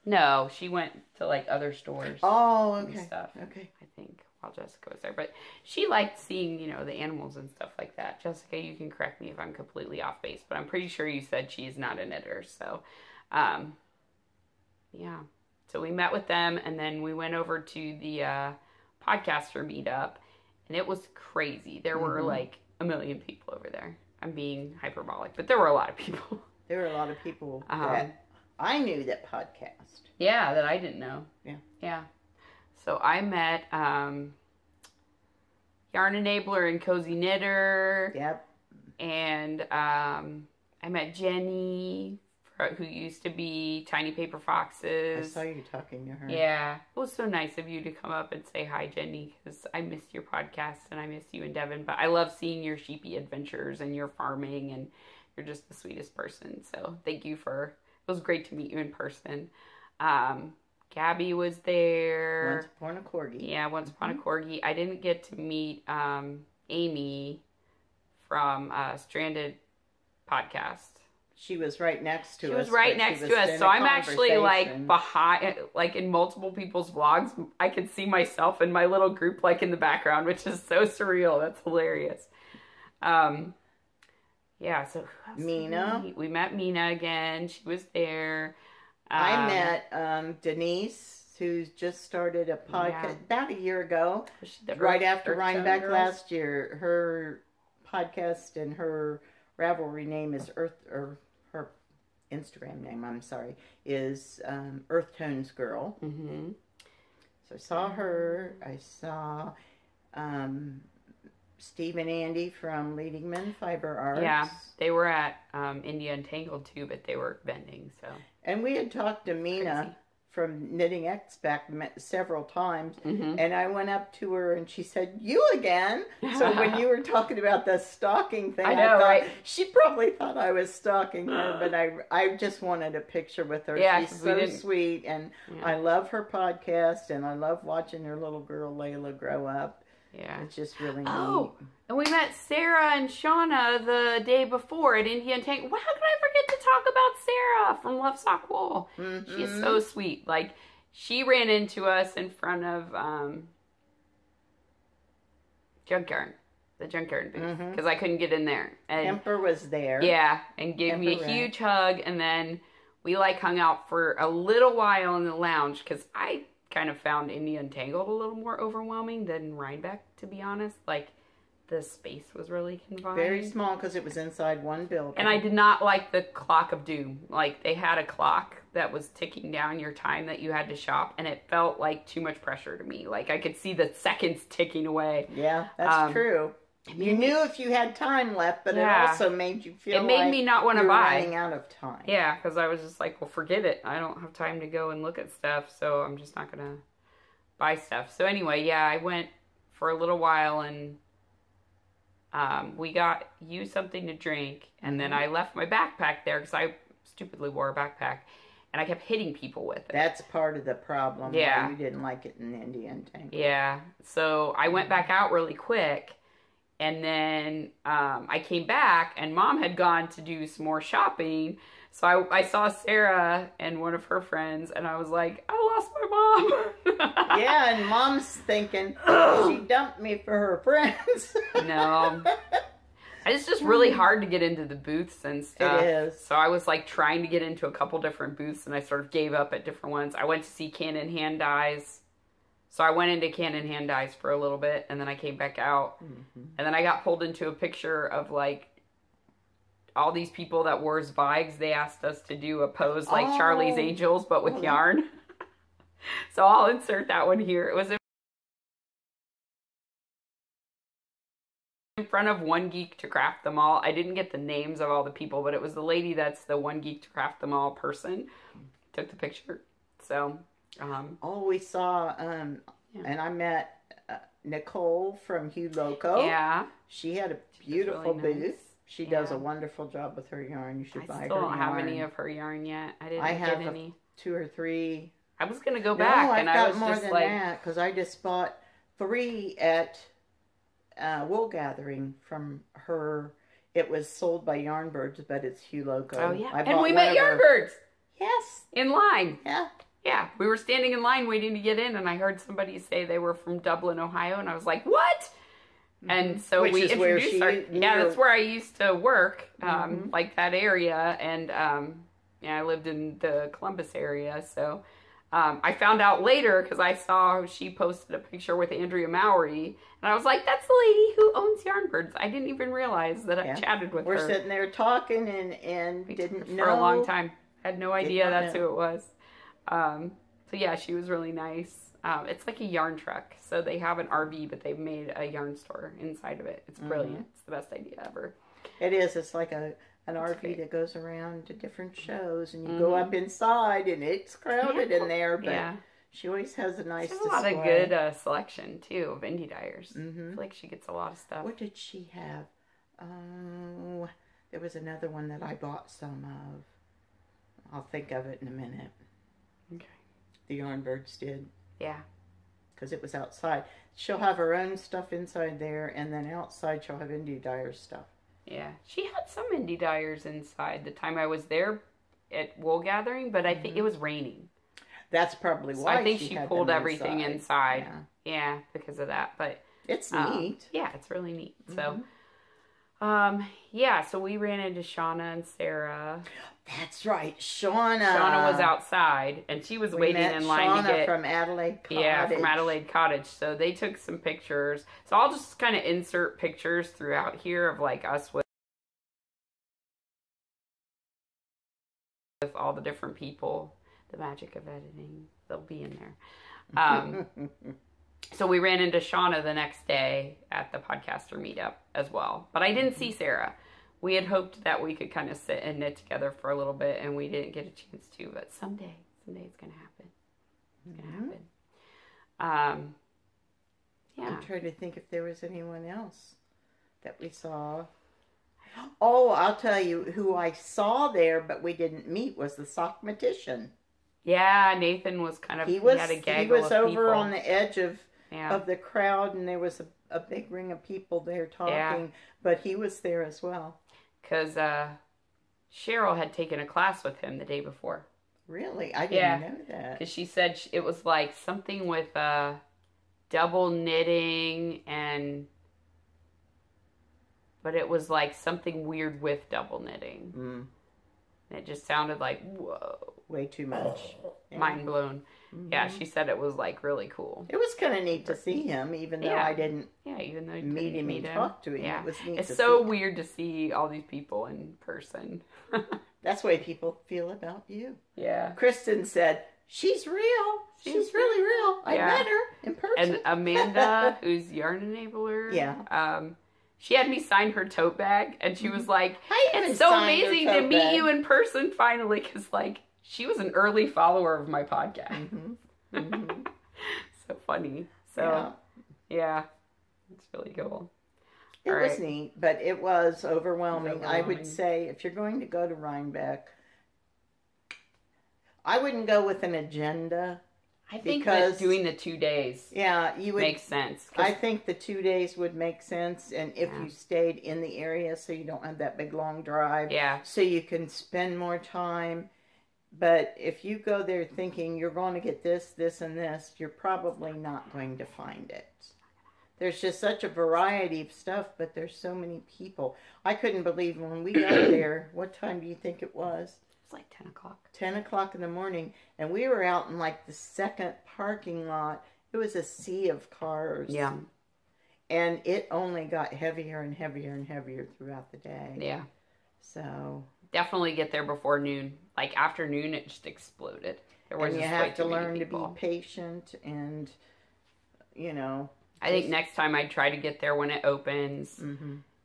S1: No, she went to like other stores.
S2: Oh,
S1: and
S2: okay.
S1: stuff.
S2: Okay.
S1: I think while Jessica was there, but she liked seeing, you know, the animals and stuff like that. Jessica, you can correct me if I'm completely off base, but I'm pretty sure you said she's not a knitter. So, yeah. So we met with them, and then we went over to the podcaster meetup, and it was crazy. There were like a million people over there. I'm being hyperbolic, but there were a lot of people.
S2: There were a lot of people that I knew that podcast.
S1: Yeah, that I didn't know.
S2: Yeah.
S1: Yeah. So I met Yarn Enabler and Cozy Knitter.
S2: Yep.
S1: And I met Jenny, who used to be Tiny Paper Foxes.
S2: I saw you talking to her.
S1: Yeah. It was so nice of you to come up and say hi, Jenny, because I missed your podcast and I missed you and Devin. But I love seeing your sheepy adventures and your farming, and you're just the sweetest person. So thank you for... It was great to meet you in person. Gabby was there.
S2: Once Upon a Corgi.
S1: Yeah, Once Upon a Corgi. I didn't get to meet Amy from Stranded Podcast.
S2: She was right next to us.
S1: She was right next to us. So I'm actually like behind, like in multiple people's vlogs. I could see myself in my little group like in the background, which is so surreal. That's hilarious. Yeah, so who else
S2: Mina.
S1: We met Mina again. She was there.
S2: I met Denise, who's just started a podcast about a year ago,
S1: right
S2: right after
S1: Earth
S2: Rhinebeck
S1: Girls?
S2: last year. Her podcast and her Ravelry name is or her Instagram name, I'm sorry, is Earth Tones Girl.
S1: Mm-hmm.
S2: So I saw her. I saw Steve and Andy from Leading Men Fiber Arts.
S1: Yeah, they were at India Untangled too, but they were vending. So.
S2: And we had talked to Mina from Knitting X back several times, and I went up to her and she said, "You again?" So when you were talking about the stalking thing,
S1: I know,
S2: thought,
S1: right?
S2: She probably thought I was stalking her, but I just wanted a picture with her.
S1: Yeah,
S2: she's so sweet, and I love her podcast, and I love watching her little girl Layla grow up.
S1: Yeah,
S2: it's just really neat.
S1: Oh, and we met Sarah and Shauna the day before at Indian Tank. Well, how could I forget to talk about Sarah from Love Sock Wool? She's so sweet. Like, she ran into us in front of Junk Yarn, the Junk Yarn booth, because I couldn't get in there. And
S2: Emperor was there.
S1: Yeah, and gave me a huge hug, and then we like hung out for a little while in the lounge, because I kind of found India Untangled a little more overwhelming than Rhinebeck, to be honest. Like, the space was really confined.
S2: Very small because it was inside one building.
S1: And I did not like the clock of doom. Like, they had a clock that was ticking down your time that you had to shop, and it felt like too much pressure to me. Like, I could see the seconds ticking away.
S2: Yeah, that's true. You knew if you had time left, but it also made you feel like
S1: me not want to buy.
S2: Running out of time.
S1: Yeah, because I was just like, well, forget it. I don't have time to go and look at stuff, so I'm just not going to buy stuff. So anyway, yeah, I went for a little while, and we got you something to drink, and then I left my backpack there because I stupidly wore a backpack, and I kept hitting people with it.
S2: That's part of the problem.
S1: Yeah.
S2: Why you didn't like it in Indian Tank.
S1: Yeah, so I went back out really quick. And then I came back, and Mom had gone to do some more shopping. So I saw Sarah and one of her friends, and I was like, I lost my mom.
S2: Yeah, and Mom's thinking, she dumped me for her friends.
S1: No. It's just really hard to get into the booths and stuff.
S2: It is.
S1: So I was like trying to get into a couple different booths, and I sort of gave up at different ones. I went to see Cannon Hand Dyes. So I went into Cannon Hand Dyes for a little bit, and then I came back out. And then I got pulled into a picture of, like, all these people that wore Zweigs. They asked us to do a pose like Charlie's Angels, but with yarn. So I'll insert that one here. It was in front of One Geek to Craft Them All. I didn't get the names of all the people, but it was the lady that's the One Geek to Craft Them All person. Took the picture. So...
S2: we saw, and I met Nicole from Hugh Loco.
S1: Yeah.
S2: She had a beautiful
S1: really nice.
S2: booth. She does a wonderful job with her yarn. You should buy her yarn.
S1: I still don't have any of her yarn yet. I didn't get any.
S2: 2 or 3.
S1: I was going to go back, and I was
S2: more
S1: just
S2: than
S1: like...
S2: that, because I just bought 3 at Wool Gathering from her. It was sold by Yarnbirds, but it's Hugh Loco.
S1: Oh, yeah. And we met Yarnbirds!
S2: Yes.
S1: In line.
S2: Yeah.
S1: Yeah, we were standing in line waiting to get in, and I heard somebody say they were from Dublin, Ohio, and I was like, what? And so we introduced her. Yeah, that's where I used to work, like that area, and yeah, I lived in the Columbus area, so I found out later, because I saw she posted a picture with Andrea Mowry, and I was like, that's the lady who owns Yarnbirds. I didn't even realize that I chatted with her.
S2: We're sitting there talking and didn't know.
S1: For a long time. Had no idea that's who it was. So yeah, she was really nice. It's like a yarn truck. So they have an RV, but they've made a yarn store inside of it. It's brilliant. It's the best idea ever.
S2: It is. It's like an RV that goes around to different shows, and you go up inside, and it's crowded in there, but she always has a nice display.
S1: She has a lot of good selection, too, of indie dyers. I feel like she gets a lot of stuff.
S2: What did she have? Oh, there was another one that I bought some of. I'll think of it in a minute.
S1: Okay.
S2: The Yarnbirds did.
S1: Yeah.
S2: Because it was outside. She'll have her own stuff inside there, and then outside she'll have indie dyer stuff.
S1: Yeah. She had some indie dyers inside the time I was there at Wool Gathering, but I think it was raining.
S2: That's probably why
S1: I think she pulled everything inside. Yeah, because of that. But
S2: it's neat.
S1: Yeah, it's really neat. So, yeah, so we ran into Shauna and Sarah.
S2: That's right, Shauna.
S1: Shauna was outside, and she was waiting in line
S2: Shauna
S1: to get
S2: from Adelaide Cottage.
S1: Yeah, from Adelaide Cottage. So they took some pictures. So I'll just kind of insert pictures throughout here of like us with all the different people. The magic of editing. They'll be in there. So we ran into Shauna the next day at the podcaster meetup as well. But I didn't see Sarah. We had hoped that we could kind of sit and knit together for a little bit, and we didn't get a chance to. But someday it's going to happen. It's going to happen. Yeah.
S2: I'm trying to think if there was anyone else that we saw. Oh, I'll tell you who I saw there, but we didn't meet, was the Sockmatician.
S1: Yeah, Nathan was kind of, he had a gaggle of people.
S2: He was over on the edge of the crowd, and there was a big ring of people there talking, but he was there as well.
S1: Because Cheryl had taken a class with him the day before.
S2: Really? I didn't know that.
S1: Because she said it was like something with double knitting but it was like something weird with double knitting. And it just sounded like, whoa.
S2: Way too much.
S1: Mind blown. Yeah, she said it was like really cool.
S2: It was kind of neat to see him, even though I didn't
S1: even though
S2: meet him and talk to him.
S1: Yeah.
S2: It was neat
S1: It's so weird to see all these people in person.
S2: That's the way people feel about you.
S1: Yeah.
S2: Kristen said, she's real. She's really real. I met her in person.
S1: And Amanda, who's Yarn Enabler. She had me sign her tote bag, and she was like, it's so amazing to meet you in person finally, because like, she was an early follower of my podcast. So funny. So, yeah. It's really cool.
S2: It was neat, but it was overwhelming. I would say if you're going to go to Rhinebeck, I wouldn't go with an agenda.
S1: I think that doing the 2 days makes sense.
S2: I think the 2 days would make sense, and if you stayed in the area so you don't have that big long drive, so you can spend more time. But if you go there thinking you're going to get this, this, and this, you're probably not going to find it. There's just such a variety of stuff, but there's so many people. I couldn't believe when we got there, what time do you think it was?
S1: It's like 10 o'clock.
S2: 10 o'clock in the morning, and we were out in like the second parking lot. It was a sea of cars.
S1: Yeah.
S2: And it only got heavier and heavier and heavier throughout the day.
S1: Yeah.
S2: So...
S1: definitely get there before noon. Like after noon, it just exploded.
S2: And you have to learn to be patient and, you know.
S1: I think next time I'd try to get there when it opens.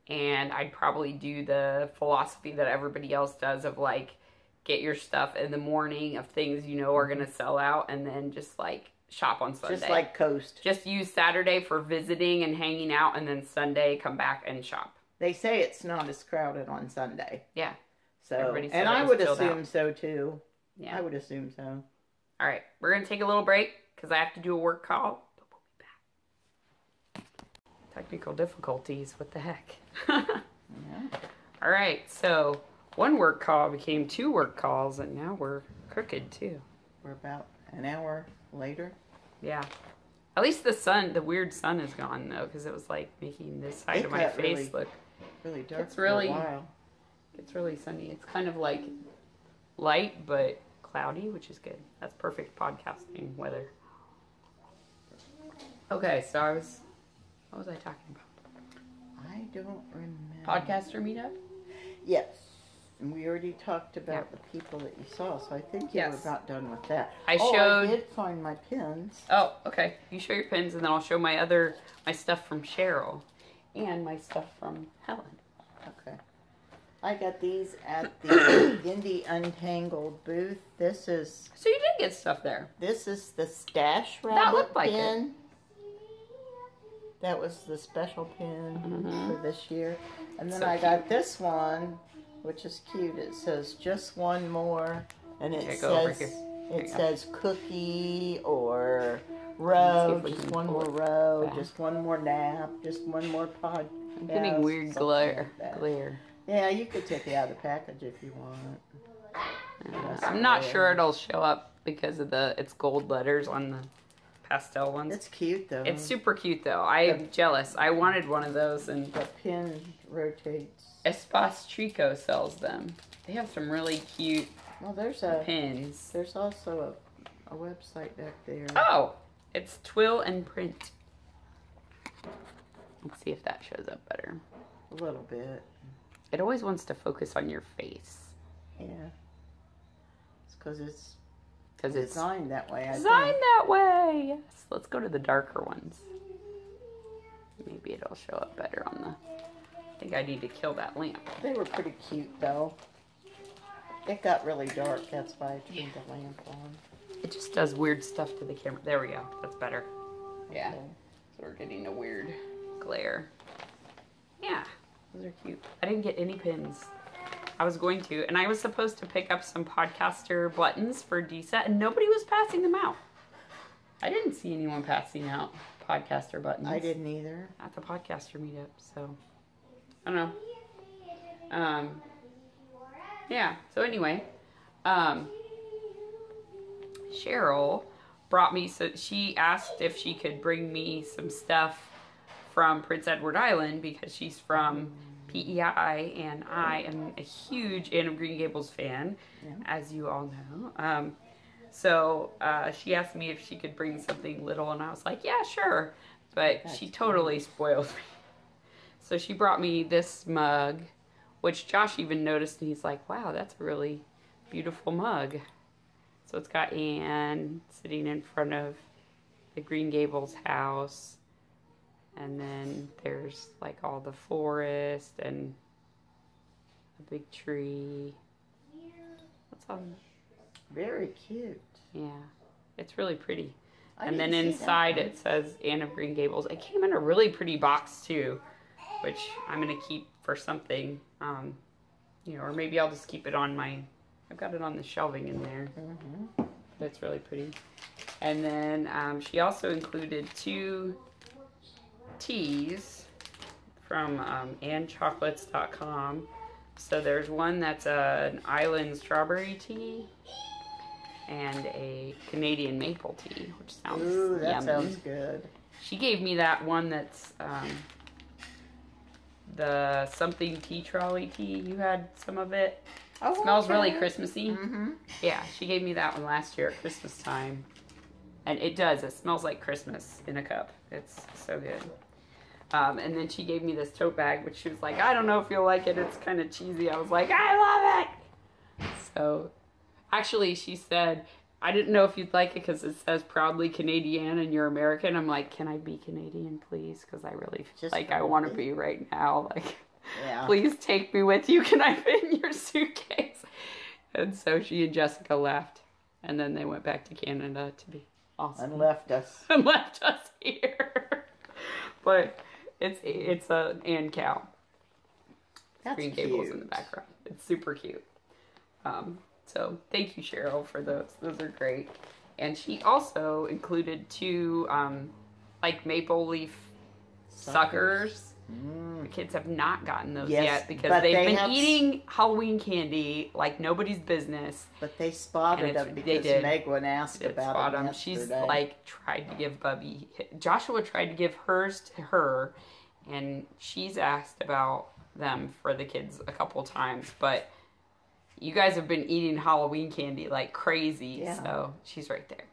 S1: And I'd probably do the philosophy that everybody else does of like, get your stuff in the morning of things you know are going to sell out, and then just like shop on Sunday.
S2: Just like coast.
S1: Just use Saturday for visiting and hanging out, and then Sunday come back and shop.
S2: They say it's not as crowded on Sunday.
S1: Yeah.
S2: So, and I would assume so too. Yeah. I would assume so.
S1: All right. We're going to take a little break because I have to do a work call. But we'll be back. Technical difficulties. What the heck? All right. So, one work call became 2 work calls, and now we're crooked too.
S2: We're about an hour later.
S1: Yeah. At least the weird sun is gone though, because it was like making this side of my face look
S2: really dark.
S1: It's really,
S2: for a while.
S1: It's really sunny. It's kind of like light but cloudy, which is good. That's perfect podcasting weather. Okay, so what was I talking about?
S2: I don't remember.
S1: Podcaster meetup?
S2: Yes. And we already talked about the people that you saw, so I think you were about done with that. I did find my pins.
S1: Oh, okay. You show your pins, and then I'll show my stuff from Cheryl and my stuff from Helen.
S2: Okay. I got these at the Indie Untangled booth. This is...
S1: So you did get stuff there.
S2: This is the Stash Rabbit
S1: that looked like
S2: pin.
S1: It.
S2: That was the special pin for this year. And then I got this one, which is cute. It says just one more, and it says cookie or row, just one more row, just one more nap, just one more pod.
S1: I'm getting weird glare.
S2: Yeah, you could take it out of the package if you want.
S1: I'm not sure it'll show up because of it's gold letters on the pastel ones.
S2: It's cute though.
S1: It's super cute though. I'm jealous. I wanted one of those, and
S2: the pin rotates.
S1: Espace Trico sells them. They have some really cute
S2: Well,
S1: pins.
S2: there's also a website back there.
S1: Oh, it's Twill and Print. Let's see if that shows up better.
S2: A little bit.
S1: It always wants to focus on your face.
S2: Yeah. It's because it's designed that way.
S1: Designed that way. Yes. Let's go to the darker ones. Maybe it'll show up better on the... I think I need to kill that lamp.
S2: They were pretty cute, though. It got really dark. That's why I turned the lamp on.
S1: It just does weird stuff to the camera. There we go. That's better. Yeah.
S2: Okay.
S1: So we're getting a weird glare. Yeah. Those are cute. I didn't get any pins. I was going to. And I was supposed to pick up some podcaster buttons for DSET, and nobody was passing them out. I didn't see anyone passing out podcaster buttons.
S2: I didn't either.
S1: At the podcaster meetup, so... I don't know. Yeah, so anyway, Cheryl brought me, so she asked if she could bring me some stuff from Prince Edward Island because she's from PEI and I am a huge Anne of Green Gables fan, as you all know. So she asked me if she could bring something little and I was like, yeah, sure. But she totally spoiled me. So she brought me this mug, which Josh even noticed, and he's like, wow, that's a really beautiful mug. So it's got Anne sitting in front of the Green Gables house, and then there's like all the forest and a big tree. What's on?
S2: Very cute.
S1: Yeah, it's really pretty. And then inside it says Anne of Green Gables. It came in a really pretty box too, which I'm going to keep for something, you know, or maybe I'll just keep it on my, I've got it on the shelving in there. That's really pretty. And then she also included 2 teas from AnnChocolates.com. So there's one that's an island strawberry tea and a Canadian maple tea, which sounds
S2: Ooh, that
S1: yummy.
S2: sounds good.
S1: She gave me that one that's the something tea trolley tea. You had some of it.
S2: Oh,
S1: Smells really Christmassy.
S2: Mm-hmm.
S1: Yeah, she gave me that one last year at Christmas time. And it does. It smells like Christmas in a cup. It's so good. And then she gave me this tote bag, which she was like, I don't know if you'll like it. It's kind of cheesy. I was like, I love it. So, actually, she said, I didn't know if you'd like it because it says proudly Canadian and you're American. I'm like, can I be Canadian, please? Because I really feel like I want to be right now. Like, please take me with you. Can I fit in your suitcase? And so she and Jessica left. And then they went back to Canada to be awesome.
S2: And left us.
S1: And left us here. But it's an Ann cow.
S2: That's
S1: Green
S2: cute.
S1: Gables in the background. It's super cute. So thank you, Cheryl, for those. Those are great. And she also included 2 like maple leaf suckers. The kids have not gotten those yet because they've been eating Halloween candy like nobody's business.
S2: But they spotted them because Megwin asked about them yesterday.
S1: She's like tried to give Bubby. Joshua tried to give hers to her, and she's asked about them for the kids a couple times. But you guys have been eating Halloween candy like crazy, so she's right there.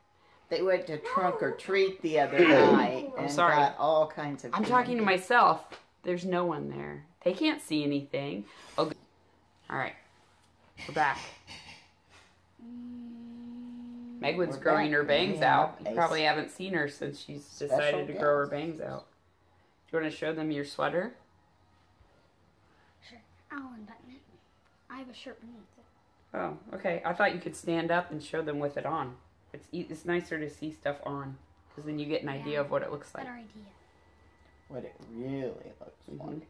S2: They went to trunk or treat the other night and got all kinds of candy.
S1: I'm talking to myself. There's no one there. They can't see anything. Oh, all right. We're back. Megwin's growing her bangs out. You probably haven't seen her since she's decided to grow her bangs out. Do you want to show them your sweater?
S3: Sure. I'll unbutton it. I have a shirt beneath it.
S1: Oh, okay. I thought you could stand up and show them with it on. It's nicer to see stuff on because then you get an idea of what it looks like.
S3: Better idea.
S2: What it really looks like.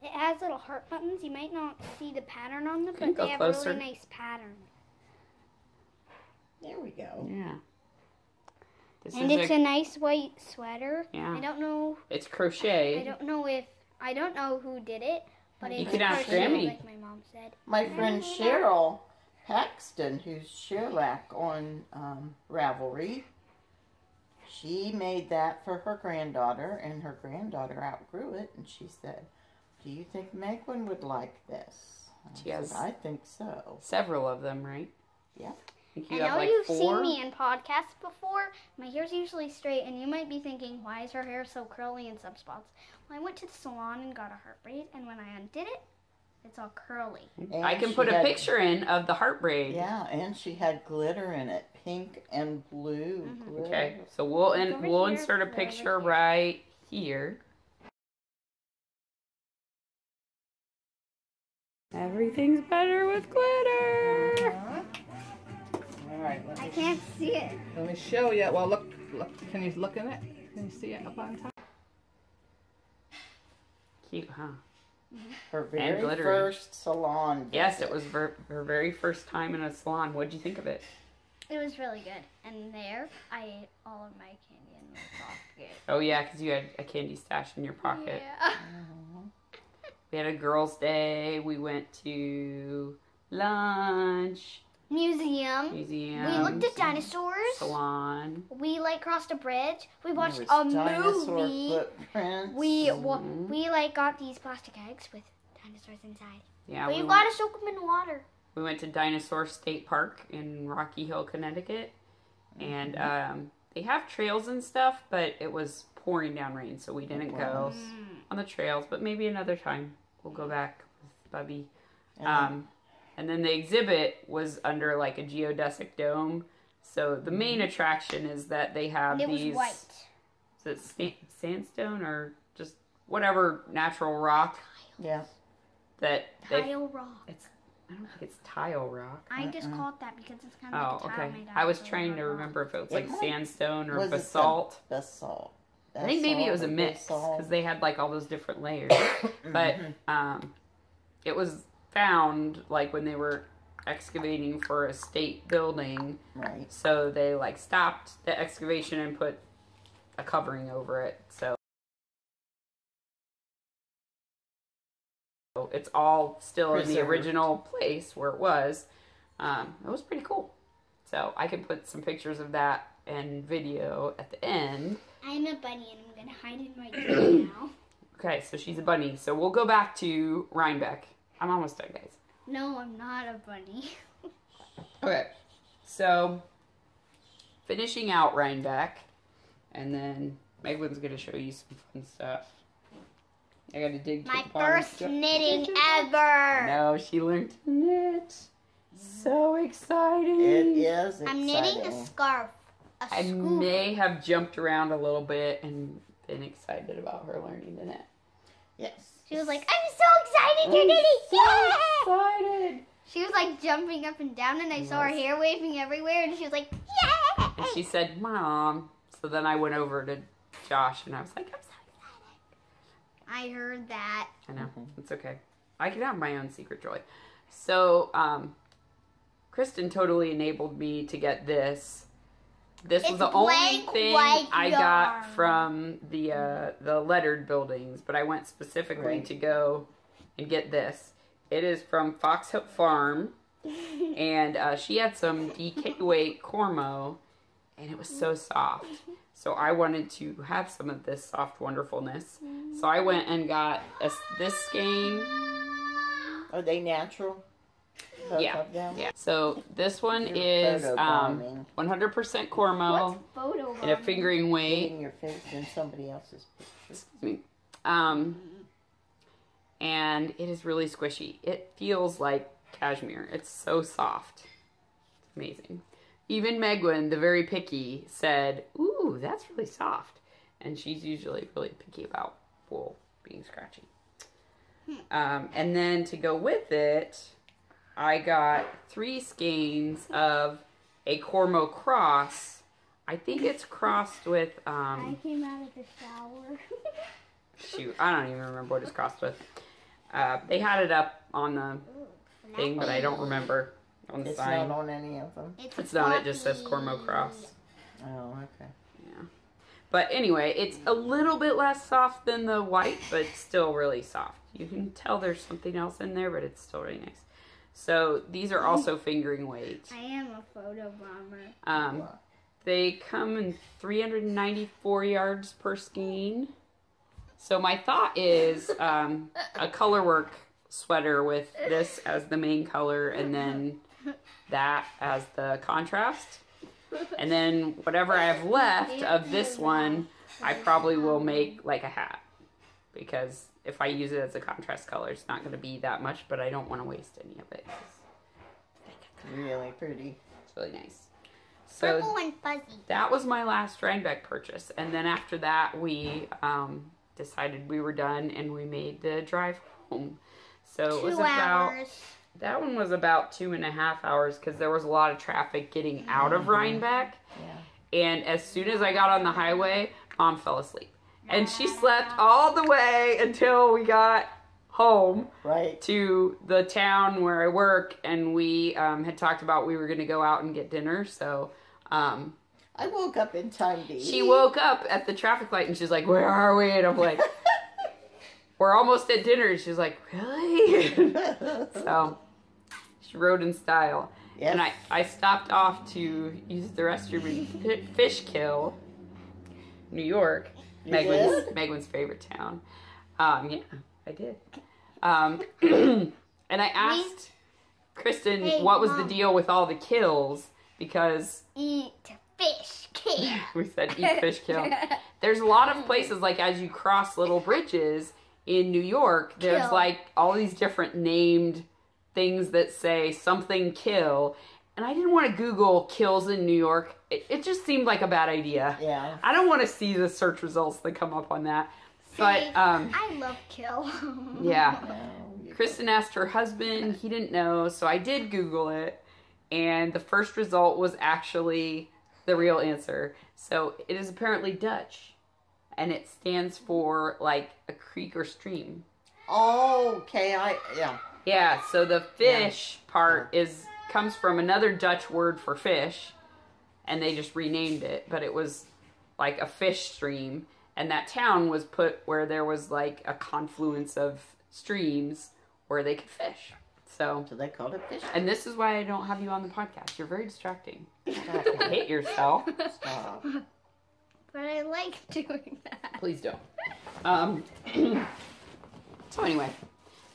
S3: It has little heart buttons. You might not see the pattern on them, but they have a really nice pattern.
S2: There we go.
S1: Yeah.
S3: And it's a nice white sweater.
S1: Yeah.
S3: I don't know.
S1: It's crochet.
S3: I don't know who did it, but it's
S1: crochet,
S3: like my mom said.
S2: My friend Cheryl Paxton, who's Sherlock on Ravelry, she made that for her granddaughter, and her granddaughter outgrew it, and she said, Do you think Megan would like this?
S1: She has.
S2: I think so.
S1: Several of them, right?
S2: Yeah.
S3: I know you've seen me in podcasts before. My hair's usually straight, and you might be thinking, why is her hair so curly in some spots? Well, I went to the salon and got a heart braid, and when I undid it, it's all curly.
S2: And
S1: I can put a picture in of the heart braid.
S2: Yeah, and she had glitter in it, pink and blue.
S3: Mm-hmm.
S1: Okay, so we'll insert a picture right here. Everything's better with glitter.
S4: All right.
S3: I can't see it.
S4: Let me show you. Well, look. Can you look in it? Can you see it up on top?
S1: Cute, huh?
S2: Her very
S1: glittery.
S2: first salon visit.
S1: Yes, it was her very first time in a salon. What did you think of it?
S3: It was really good. And there, I ate all of my candy in my pocket.
S1: Oh yeah, because you had a candy stash in your pocket.
S3: Yeah.
S1: We had a girls' day. We went to lunch.
S3: Museum. We looked at dinosaurs.
S1: Salon.
S3: We crossed a bridge. We watched
S2: There
S3: a
S2: was dinosaur
S3: movie.
S2: footprints.
S3: We got these plastic eggs with dinosaurs inside.
S1: Yeah.
S3: But you gotta soak them in water.
S1: We went to Dinosaur State Park in Rocky Hill, Connecticut, and they have trails and stuff, but it was pouring down rain, so we didn't go on the trails. But maybe another time we'll go back with Bubby. And then the exhibit was under like a geodesic dome. So the main attraction is that they have
S3: It
S1: these.
S3: was white.
S1: Is it sandstone or just whatever natural rock?
S2: Yeah.
S3: Tile rock.
S1: I don't think it's tile rock.
S3: I just call it that because it's kind of like a tile made out
S1: I was
S3: of
S1: trying to
S3: rock.
S1: remember if it was like
S2: might-
S1: sandstone or
S2: Was it
S1: basalt.
S2: Basalt.
S1: I think maybe it was a
S2: Basalt or
S1: mix
S2: basalt.
S1: because they had like all those different layers. But it was found like when they were excavating for a state building.
S2: Right.
S1: So they like stopped the excavation and put a covering over it. So it's all still in the
S2: Preserved.
S1: original place where it was. It was pretty cool. So I can put some pictures of that and video at the end.
S3: I'm a bunny and I'm gonna hide in my tree now.
S1: Okay, so she's a bunny. So we'll go back to Rhinebeck. I'm almost done, guys.
S3: No, I'm not a bunny.
S1: Okay, so finishing out Rhinebeck, and then Megan's gonna show you some fun stuff. I gotta dig to
S3: My
S1: the bottom
S3: first
S1: stuff.
S3: knitting ever.
S1: No, she learned to knit. So exciting!
S2: It is exciting.
S3: I'm knitting a scarf.
S1: I may have jumped around a little bit and been excited about her learning to knit.
S2: Yes.
S3: She was like, I'm so excited you're knitting!
S1: So
S3: Yeah!
S1: excited!
S3: She was like jumping up and down and I saw her hair waving everywhere and she was like, yeah!
S1: And she said, Mom. So then I went over to Josh and I was like, I'm so excited.
S3: I heard that.
S1: I know. It's okay. I can have my own secret joy. So, Kristen totally enabled me to get this. This was
S3: It's
S1: the only
S3: blank
S1: thing
S3: white
S1: I
S3: yarn.
S1: got from the lettered buildings, but I went specifically to go and get this. It is from Fox Hill Farm, and she had some DK weight Cormo, and it was so soft. So I wanted to have some of this soft wonderfulness. So I went and got this skein.
S2: Are they natural? Both
S1: Yeah.
S2: of them?
S1: Yeah. So this one
S2: You're
S1: is
S2: photobombing.
S1: 100% Cormo
S3: What's photo
S1: in a fingering weight.
S2: Getting your face in somebody else's picture.
S1: Excuse me. And it is really squishy. It feels like cashmere. It's so soft. It's amazing. Even Megwin, the very picky, said, ooh, that's really soft. And she's usually really picky about wool being scratchy. And then to go with it, I got 3 skeins of a Cormo cross. I think it's crossed with,
S3: I came out of the shower.
S1: shoot, I don't even remember what it's crossed with. They had it up on the thing, but I don't remember on the
S2: It's
S1: sign.
S2: not on any of them.
S1: It's not, it just says Cormo cross.
S2: Oh, okay.
S1: Yeah. But anyway, it's a little bit less soft than the white, but still really soft. You can tell there's something else in there, but it's still really nice. So these are also fingering weight.
S3: I am a photo bomber.
S1: They come in 394 yards per skein. So my thought is a colorwork sweater with this as the main color and then that as the contrast. And then whatever I have left of this one, I probably will make like a hat. Because if I use it as a contrast color, it's not going to be that much, but I don't want to waste any of it.
S2: Really pretty.
S1: It's really nice. So
S3: Purple and fuzzy.
S1: that was my last Rhinebeck purchase. And then after that, we decided we were done and we made the drive home. So it was
S3: 2
S1: about,
S3: hours.
S1: that one was about 2.5 hours because there was a lot of traffic getting out of Rhinebeck.
S2: Yeah.
S1: And as soon as I got on the highway, Mom fell asleep. And she slept all the way until we got home to the town where I work. And we had talked about we were going to go out and get dinner. So
S2: I woke up in time to eat.
S1: she woke up at the traffic light and she's like, where are we? And I'm like, we're almost at dinner. And she's like, really? So she rode in style.
S2: Yes.
S1: And I stopped off to use the restroom in Fishkill, New York. Megwin's favorite town. Yeah, I did. And I asked Kristen what was the deal with all the kills because
S3: Eat fish kill.
S1: we said eat fish kill. There's a lot of places like as you cross little bridges in New York, there's
S3: Kill.
S1: like all these different named things that say something kill. And I didn't want to Google kills in New York. It just seemed like a bad idea.
S2: Yeah.
S1: I don't want to see the search results that come up on that. But,
S3: I love kill.
S1: yeah.
S2: Oh,
S1: Kristen asked her husband. He didn't know. So I did Google it. And the first result was actually the real answer. So it is apparently Dutch. And it stands for like a creek or stream.
S2: Oh, okay. Yeah.
S1: Yeah. So the fish part comes from another Dutch word for fish, and they just renamed it, but it was like a fish stream, and that town was put where there was like a confluence of streams where they could fish. So
S2: they called it fish.
S1: And this is why I don't have you on the podcast. You're very distracting.
S2: Stop.
S1: Hate yourself.
S2: Stop.
S3: But I like doing that.
S1: Please don't. So anyway,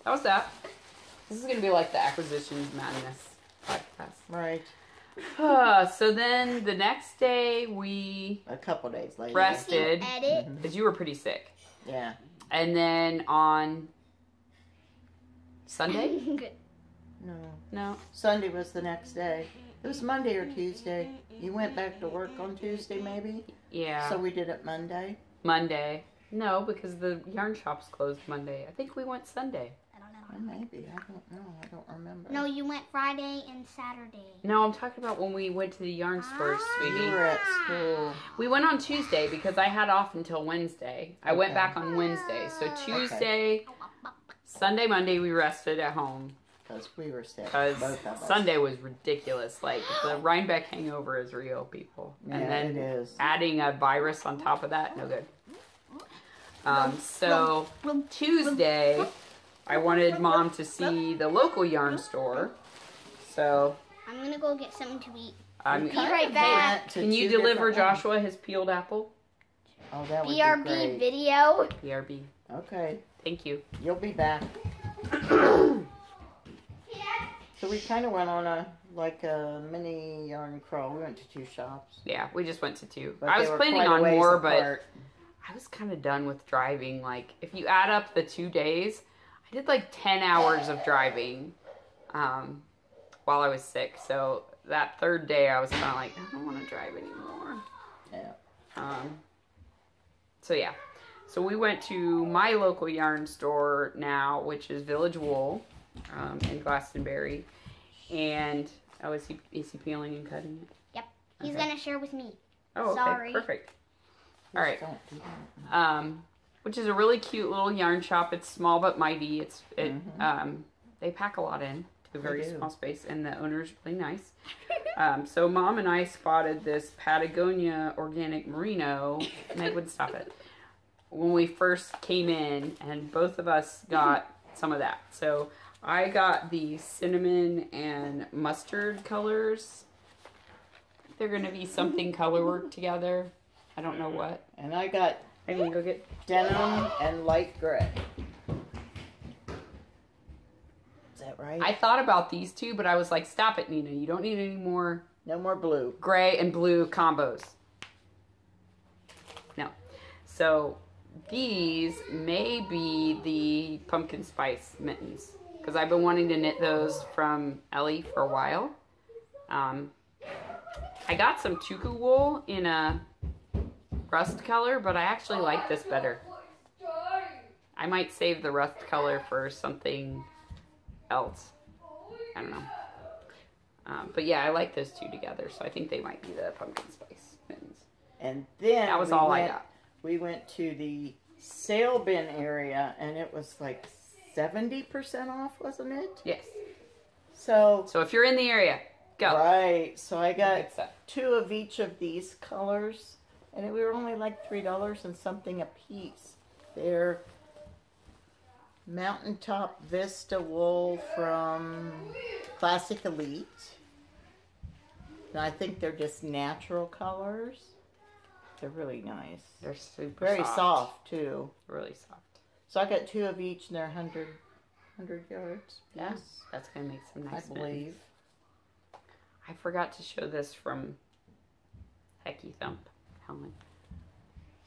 S1: that was that. This is going to be like the Acquisitions Madness podcast.
S2: Right.
S1: So then the next day
S2: a couple days later
S1: rested
S3: Edit.
S1: because you were pretty sick.
S2: Yeah.
S1: And then on Sunday?
S3: Good.
S1: No.
S2: Sunday was the next day. It was Monday or Tuesday. You went back to work on Tuesday, maybe?
S1: Yeah.
S2: So we did it Monday?
S1: Monday. No, because the yarn shop's closed Monday. I think we went Sunday.
S3: I don't know.
S2: Well, maybe. I don't know. I don't remember.
S3: No, you went Friday and Saturday.
S1: No, I'm talking about when we went to the yarn store, sweetie.
S2: You were at school.
S1: We went on Tuesday because I had off until Wednesday. I went back on Wednesday. So Tuesday, Sunday, Monday, we rested at home.
S2: Because we were sick.
S1: Because
S2: Both of us.
S1: Sunday was ridiculous. Like, the Rhinebeck hangover is real, people. And
S2: Yeah,
S1: then
S2: it is.
S1: adding a virus on top of that, no good. So Tuesday, I wanted Mom to see the local yarn store. So
S3: I'm gonna go get something to eat.
S1: I'm
S3: Be right back.
S1: Can you deliver Joshua his peeled apple?
S2: Oh, that would be
S3: BRB
S2: great.
S3: video.
S1: BRB.
S2: Okay.
S1: Thank you.
S2: You'll be back. So we kind of went on a mini yarn crawl. We went to 2 shops.
S1: Yeah, we just went to 2.
S2: But
S1: I
S2: they
S1: was
S2: were
S1: planning
S2: quite a
S1: on
S2: ways
S1: more,
S2: apart.
S1: but I was kind of done with driving. Like, if you add up the 2 days, I did like 10 hours of driving while I was sick. So that 3rd day, I was kind of like, I don't want to drive anymore.
S2: Yeah.
S1: So yeah. So we went to my local yarn store now, which is Village Wool in Glastonbury. And, is he peeling and cutting it?
S3: Yep. He's
S1: Okay.
S3: gonna share with me.
S1: Oh, okay.
S3: Sorry.
S1: Perfect. All right.
S2: Don't do that.
S1: Which is a really cute little yarn shop. It's small but mighty. They pack a lot in to a very
S2: They do.
S1: small space, and the owner's really nice. So Mom and I spotted this Patagonia organic merino. Meg would stop it. When we first came in, and both of us got some of that. So I got the cinnamon and mustard colors. They're going to be something color work together. I don't know what.
S2: And I got
S1: I can go get...
S2: Denim and light gray. Is that right?
S1: I thought about these two, but I was like, stop it, Nina. You don't need any more...
S2: No more blue.
S1: Gray and blue combos. No. So these may be the pumpkin spice mittens. Because I've been wanting to knit those from Ellie for a while. I got some tuku wool in a rust color, but I actually like this better. I might save the rust color for something else. I don't know. But yeah, I like those two together, so I think they might be the pumpkin spice mittens.
S2: And then
S1: that was all I got.
S2: We went to the sale bin area, and it was like 70% off, wasn't it?
S1: Yes.
S2: So
S1: if you're in the area, go.
S2: Right. So I got 2 of each of these colors, and we were only like $3 and something a piece. They're Mountaintop Vista wool from Classic Elite. And I think they're just natural colors. They're really nice.
S1: They're super
S2: very soft too.
S1: Really soft.
S2: So I got 2 of each, and they're 100 yards.
S1: Yeah, that's gonna make some nice.
S2: I believe.
S1: Mittens. I forgot to show this from Hecky Thump, Helen.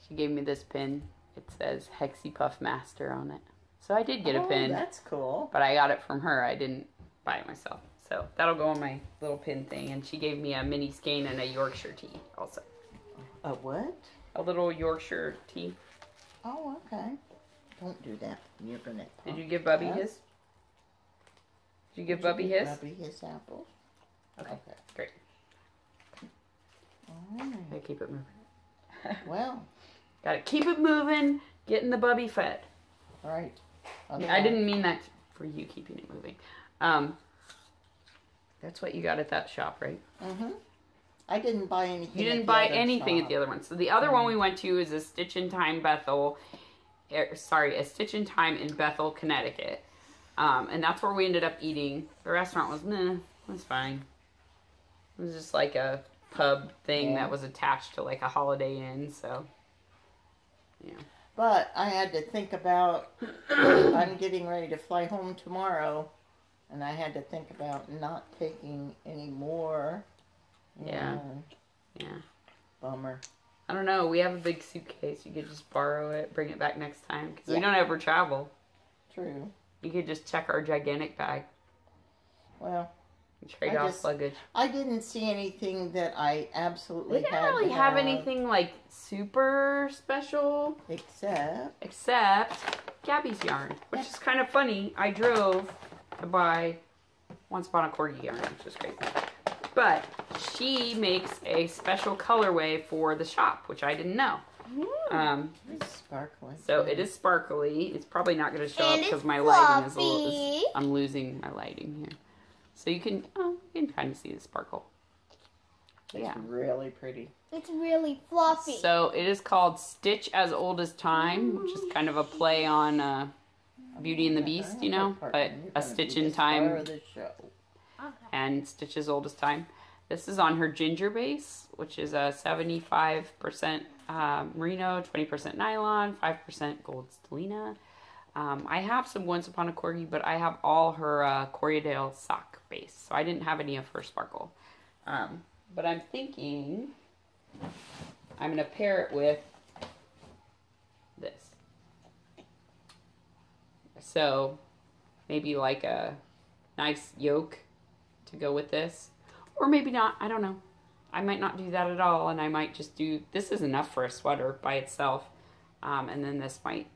S1: She gave me this pin. It says Hexy Puff Master on it. So I did get a pin.
S2: That's cool.
S1: But I got it from her. I didn't buy it myself. So that'll go on my little pin thing. And she gave me a mini skein and a Yorkshire tea also.
S2: A what?
S1: A little Yorkshire tea.
S2: Oh, okay. Don't do that. You're gonna.
S1: Did you give Bubby his? Did you give Bubby his?
S2: Bubby his apples.
S1: Okay. Great.
S2: All right.
S1: Gotta keep it moving.
S2: Well.
S1: Gotta keep it moving. Getting the Bubby fed.
S2: All right.
S1: Okay. I didn't mean that for you keeping it moving. That's what you got at that shop, right?
S2: Mm-hmm. I didn't buy anything.
S1: You didn't buy anything at the other one. So the other one we went to is a Stitch in Time Bethel. A Stitch in Time in Bethel, Connecticut. And that's where we ended up eating. The restaurant was meh. It was fine. It was just like a pub thing that was attached to like a Holiday Inn. So, yeah.
S2: But I had to think about, I'm getting ready to fly home tomorrow, and I had to think about not taking any more.
S1: Yeah. Yeah.
S2: Bummer.
S1: I don't know. We have a big suitcase. You could just borrow it, bring it back next time. Because we don't ever travel.
S2: True.
S1: You could just check our gigantic bag.
S2: Well.
S1: Trade off luggage.
S2: I didn't see anything that I absolutely had.
S1: We didn't really have anything like super special. Except Gabby's yarn. Which is kind of funny. I drove to buy Once Upon a Corgi yarn, which is great. But she makes a special colorway for the shop, which I didn't know.
S2: It's sparkly.
S1: So it is sparkly. It's probably not going to show up because my lighting is a little... I'm losing my lighting here. So you can kind of see the sparkle.
S2: It's really pretty.
S3: It's really fluffy.
S1: So it is called Stitch as Old as Time, which is kind of a play on Beauty and the Beast, you know, but a Stitch in Time and Stitch as Old as Time. This is on her ginger base, which is a 75% merino, 20% nylon, 5% gold stellina. I have some Once Upon a Corgi, but I have all her Corriedale sock base, so I didn't have any of her sparkle. But I'm thinking I'm going to pair it with this. So maybe like a nice yoke to go with this, or maybe not. I don't know. I might not do that at all, and I might just do, this is enough for a sweater by itself, and then this might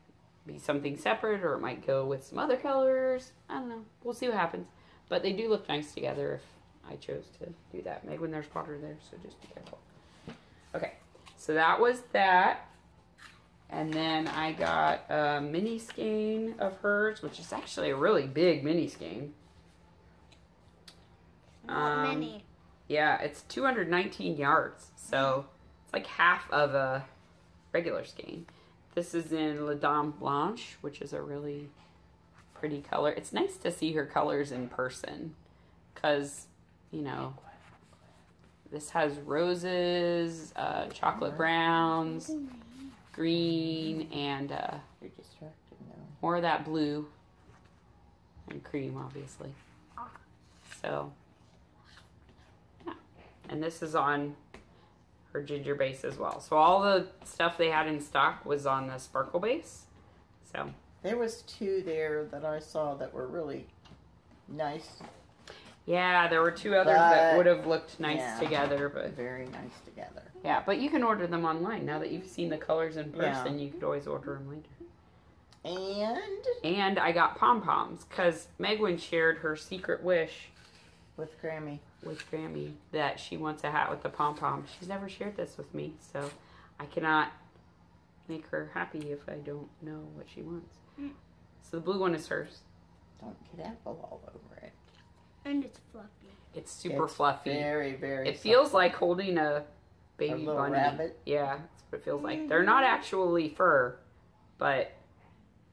S1: be something separate, or it might go with some other colors. I don't know. We'll see what happens. But they do look nice together if I chose to do that. Meg, when there's water there, so just be careful. Okay, so that was that. And then I got a mini skein of hers, which is actually a really big mini skein.
S3: Many.
S1: Yeah, it's 219 yards, so it's like half of a regular skein. This is in La Dame Blanche, which is a really pretty color. It's nice to see her colors in person because, you know, this has roses, chocolate browns, green and
S2: You're distracted now.
S1: more of that blue and cream, obviously. So, yeah. And this is on her ginger base as well. So all the stuff they had in stock was on the sparkle base. So
S2: there was 2 there that I saw that were really nice.
S1: Yeah, there were 2 others that would have looked nice together, but
S2: very nice together.
S1: Yeah, but you can order them online. Now that you've seen the colors in person, you could always order them later. And I got pom-poms because Megwin shared her secret wish
S2: with Grammy.
S1: That she wants a hat with the pom-pom. She's never shared this with me, so I cannot make her happy if I don't know what she wants. So the blue one is hers.
S2: Don't get apple all over it.
S3: And it's fluffy.
S1: It's super fluffy.
S2: Very, very
S1: It feels like holding a baby
S2: little
S1: bunny.
S2: rabbit.
S1: Yeah, that's what it feels like. They're not actually fur, but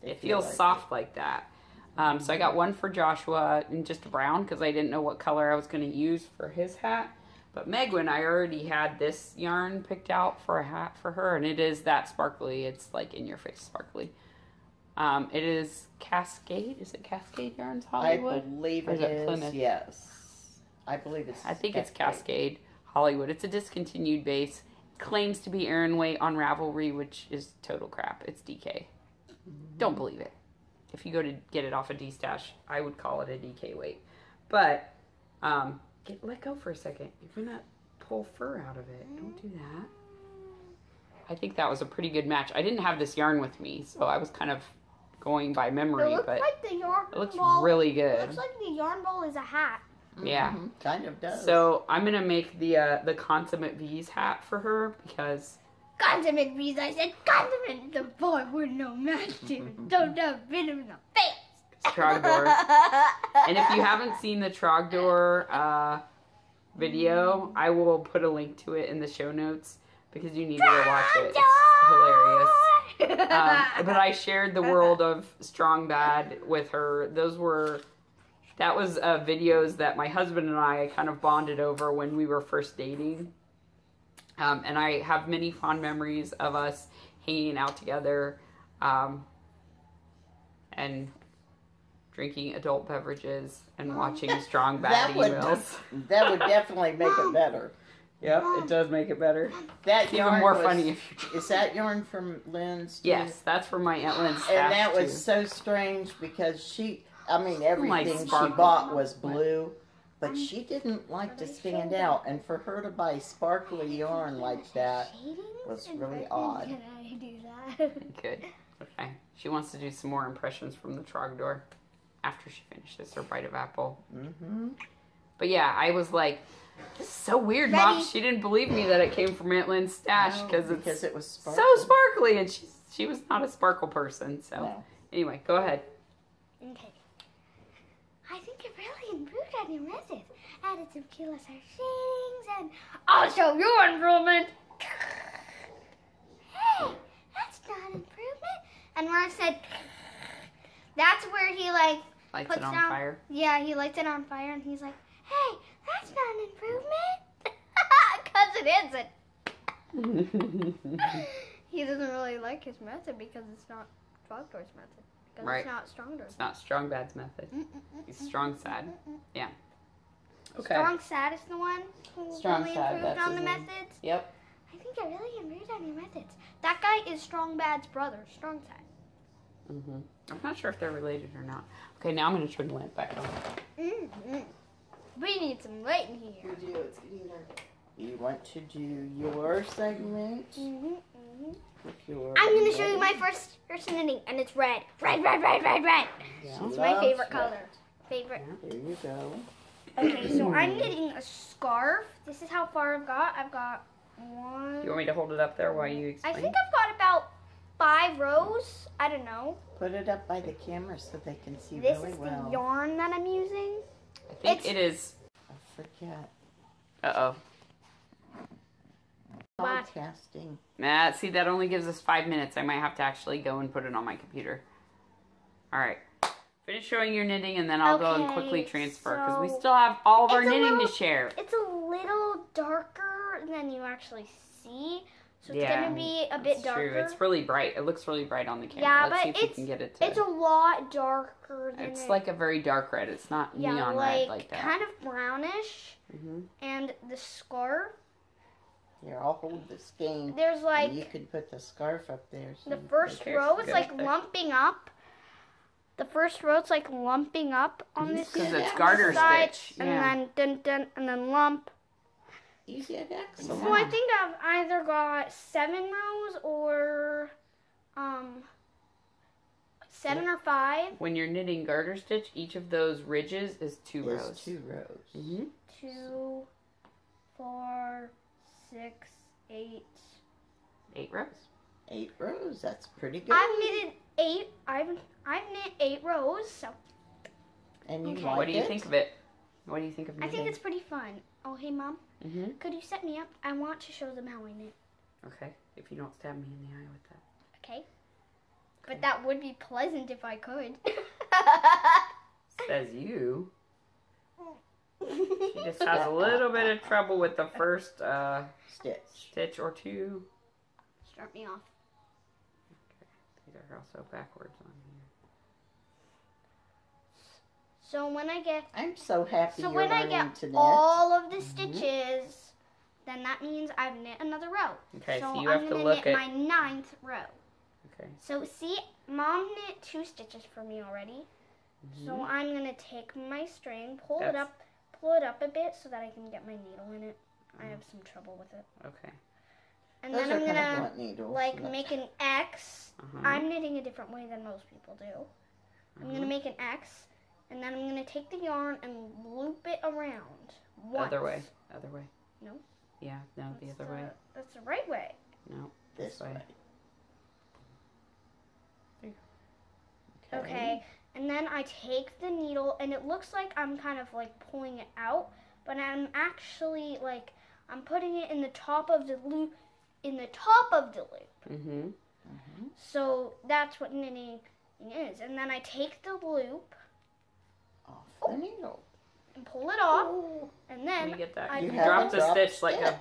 S1: it feels
S2: like
S1: soft like that. So I got one for Joshua in just brown because I didn't know what color I was going to use for his hat. But Megwin, I already had this yarn picked out for a hat for her, and it is that sparkly. It's like in your face sparkly. It is Cascade. Is it Cascade Yarns Hollywood?
S2: I believe it is. Plymouth? Yes. I believe it's
S1: it's Cascade Hollywood. It's a discontinued base. Claims to be Aran weight on Ravelry, which is total crap. It's DK. Don't believe it. If you go to get it off a D-Stash, I would call it a DK weight. But let go for a second. You're going to pull fur out of it. Don't do that. I think that was a pretty good match. I didn't have this yarn with me, so I was kind of going by memory, but
S3: like the yarn
S1: it looks
S3: ball,
S1: really good.
S3: It looks like the yarn ball is a hat.
S1: Yeah.
S2: Kind of does.
S1: So I'm going to make the Consummate V's hat for her because...
S3: Consummate V's, I said consummate. The boy would no match to. Don't have venom in the face.
S1: Trogdor. And if you haven't seen the Trogdor video, I will put a link to it in the show notes because you need to go watch it. It's hilarious. But I shared the world of Strong Bad with her. That was videos that my husband and I kind of bonded over when we were first dating. And I have many fond memories of us hanging out together and drinking adult beverages and watching Strong Bad emails.
S2: That would definitely make it better.
S1: Yep, it does make it better.
S2: That
S1: yarn even more funny if you...
S2: Is that yarn from Lynn's?
S1: Yes, that's from my Aunt Lynn's.
S2: And that was so strange because everything she bought was blue, but she didn't like to stand out. And for her to buy sparkly yarn like that was really odd.
S3: Can I do that?
S1: Good. Okay. She wants to do some more impressions from the Trogdor after she finishes her bite of apple. But yeah, I was like... This is so weird, Mom. She didn't believe me that it came from Aunt Lynn's stash because it was so sparkly, and she was not a sparkle person. So anyway, go ahead.
S3: Okay. I think it really improved on your methods. Added some keyless shadings, and I'll show you improvement. Hey, that's not improvement. And where I said, that's where he
S1: lights
S3: puts
S1: it on
S3: down,
S1: fire.
S3: Yeah, he lights it on fire, and he's like, hey. That's not an improvement. Because it isn't. He doesn't really like his method because it's not Trogdor's method. Because it's not Strongdor's.
S1: It's not Strong Bad's method. He's Strong Sad. Yeah. Okay.
S3: Strong Sad is the one who
S1: Strong
S3: really
S1: Sad,
S3: improved
S1: that's
S3: on the
S1: his name.
S3: methods.
S1: Yep.
S3: I think it really improved on your methods. That guy is Strong Bad's brother, Strong Sad.
S1: I'm not sure if they're related or not. Okay, now I'm going to turn the lamp back on.
S3: We need some light in here.
S2: We do. It's getting dark. You want to do your segment?
S3: I'm going to show you my first knitting, and it's red. Red.
S2: Yeah.
S3: It's my favorite color. Favorite.
S2: Yeah, there you go.
S3: Okay, so I'm knitting a scarf. This is how far I've got. I've got one.
S1: You want me to hold it up there while you explain?
S3: I think I've got about 5 rows. I don't know.
S2: Put it up by the camera so they can see
S3: This
S2: really
S3: is
S2: well.
S3: the yarn that I'm using.
S1: I think it is.
S2: I forget.
S1: Uh-oh.
S2: Podcasting.
S1: See, that only gives us 5 minutes. I might have to actually go and put it on my computer. All right. Finish showing your knitting, and then I'll go and quickly transfer, because we still have all of our knitting to share.
S3: It's a little darker than you actually see. So it's going to be a bit darker.
S1: True. It's really bright. It looks really bright on the camera.
S3: Yeah,
S1: Let's see
S3: but
S1: if we can get it to...
S3: it's a lot darker than
S1: It's like a very dark red. It's not neon red like that.
S3: Kind of brownish. And the scarf.
S2: Here, I'll hold the skein.
S3: There's like...
S2: You could put the scarf up there. So
S3: the first row is like lumping up. The first row is like lumping up on this side.
S1: Because it's garter stitch.
S3: And then lump.
S2: You did excellent.
S3: So I think I've either got 7 rows or 7 or 5.
S1: When you're knitting garter stitch, each of those ridges is 2 rows.
S2: There's 2 rows.
S3: 2, 4, 6, 8.
S1: 8 rows.
S2: 8 rows. That's pretty good.
S3: I've knitted 8. I've knit 8 rows. So.
S2: And you
S3: Okay.
S2: like
S1: What do you
S2: it?
S1: think of it? What do you think of knitting?
S3: I think it's pretty fun. Oh, hey, Mom. Could you set me up? I want to show them how I knit.
S1: Okay. If you don't stab me in the eye with that.
S3: Okay. But that would be pleasant if I could.
S1: Says you. She just has a little bit of trouble with the first stitch or 2.
S3: Start me off.
S1: Okay. These are also backwards on here.
S3: So when I get...
S2: I'm so happy
S3: So
S2: you're
S3: when I
S2: learning
S3: get
S2: to knit.
S3: all of the stitches, then that means I've knit another row.
S1: Okay, so you
S3: I'm
S1: have to
S3: gonna
S1: look
S3: knit
S1: at...
S3: my 9th row.
S1: Okay.
S3: So see, Mom knit 2 stitches for me already. So I'm going to take my string, pull it up a bit so that I can get my needle in it. I have some trouble with it.
S1: Okay.
S3: And
S2: Those
S3: then I'm
S2: are
S3: going
S2: kind of
S3: to
S2: blunt needles,
S3: like
S2: so
S3: make an X. I'm knitting a different way than most people do. I'm going to make an X, and then I'm going to take the yarn and loop it around. Once.
S1: Other way. Other way.
S3: No.
S1: Yeah, no, the other way.
S3: That's the right way.
S1: No,
S2: this way.
S3: Okay, and then I take the needle, and it looks like I'm kind of like pulling it out, but I'm actually like, I'm putting it in the top of the loop, So that's what knitting is. And then I take the loop
S2: off the needle
S3: and pull it off, and then
S1: Let me get that.
S3: I
S1: You
S3: pull-
S1: dropped a stitch like a...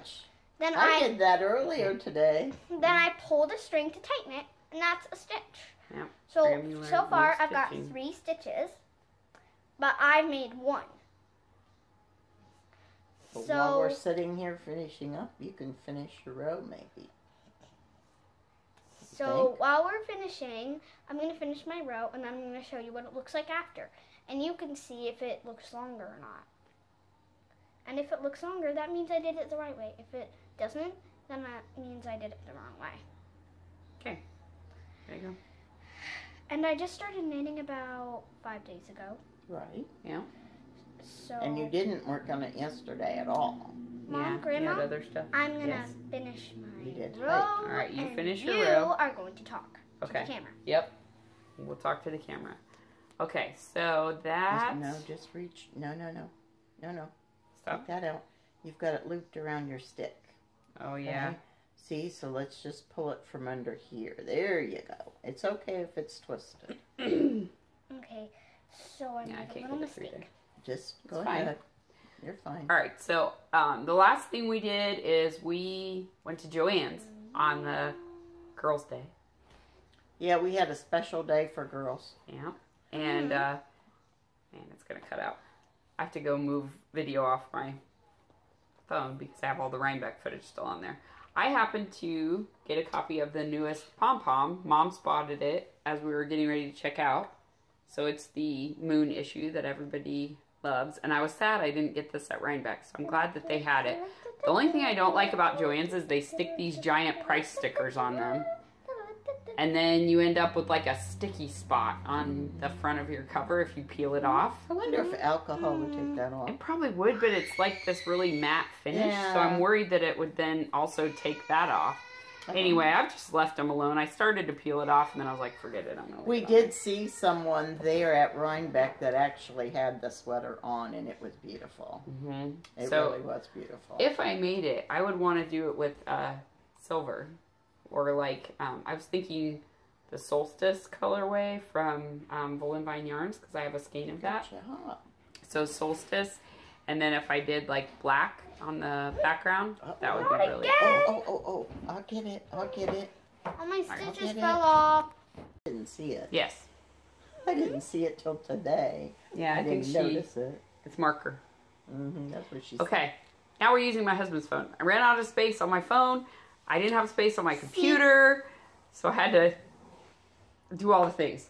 S3: Then
S2: I did that earlier today.
S3: Then I pull the string to tighten it, and that's a stitch.
S1: Yeah.
S3: So
S1: Grammy
S3: so
S1: learned
S3: far
S1: new
S3: I've got
S1: stitching.
S3: 3 stitches, but I've made 1.
S2: But while we're sitting here finishing up, you can finish your row maybe.
S3: So while we're finishing, I'm going to finish my row, and then I'm going to show you what it looks like after. And you can see if it looks longer or not. And if it looks longer, that means I did it the right way. If it doesn't, then that means I did it the wrong way.
S1: Okay. There you go.
S3: And I just started knitting about 5 days ago.
S2: Right.
S1: Yeah.
S3: So
S2: And you didn't work on it yesterday at all.
S3: Mom,
S1: Yeah.
S3: Grandma,
S1: You had other stuff.
S3: I'm going to
S2: Yes.
S3: finish my
S2: You did.
S3: row.
S2: Right.
S1: All right, you
S3: and
S1: finish your
S3: you
S1: row.
S3: are going to talk to
S1: Okay.
S3: the camera.
S1: Yep. We'll talk to the camera. Okay, so that...
S2: No, just reach. No.
S1: Stop.
S2: Take that out. You've got it looped around your stick.
S1: Oh, yeah.
S2: Okay? See, so let's just pull it from under here. There you go. It's okay if it's twisted.
S3: Okay, so I
S1: Yeah, I
S3: made a
S1: can't
S3: little
S1: get it through
S3: mistake.
S1: there.
S2: Just go
S1: It's fine.
S2: ahead. You're fine.
S1: All right, so the last thing we did is we went to Joann's on the Girls' Day.
S2: Yeah, we had a special day for girls.
S1: Yeah. And, man, it's going to cut out. I have to go move video off my phone because I have all the Rhinebeck footage still on there. I happened to get a copy of the newest pom-pom. Mom spotted it as we were getting ready to check out. So it's the Moon issue that everybody loves. And I was sad I didn't get this at Rhinebeck, so I'm glad that they had it. The only thing I don't like about Joann's is they stick these giant price stickers on them. And then you end up with like a sticky spot on the front of your cover if you peel it off.
S2: I wonder if alcohol would take that off.
S1: It probably would, but it's like this really matte finish.
S2: Yeah.
S1: So I'm worried that it would then also take that off. Anyway, I've just left them alone. I started to peel it off, and then I was like, forget it. I'm gonna
S2: We
S1: leave it
S2: did see someone there at Rhinebeck that actually had the sweater on, and it was beautiful.
S1: on.
S2: It
S1: So,
S2: really was beautiful.
S1: if I made it, I would want to do it with silver. Or like, I was thinking the Solstice colorway from Mitten Yarns, because I have a skein of that.
S2: Gotcha, huh?
S1: So Solstice, and then if I did like black on the background, that would be really cool.
S2: Oh, I'll get it.
S3: All my stitches fell off.
S2: I didn't see it.
S1: Yes.
S2: I didn't see it till today.
S1: Yeah, I think
S2: didn't notice it.
S1: It's marker.
S2: That's what she said.
S1: Okay. Now we're using my husband's phone. I ran out of space on my phone. I didn't have space on my computer. So I had to do all the things.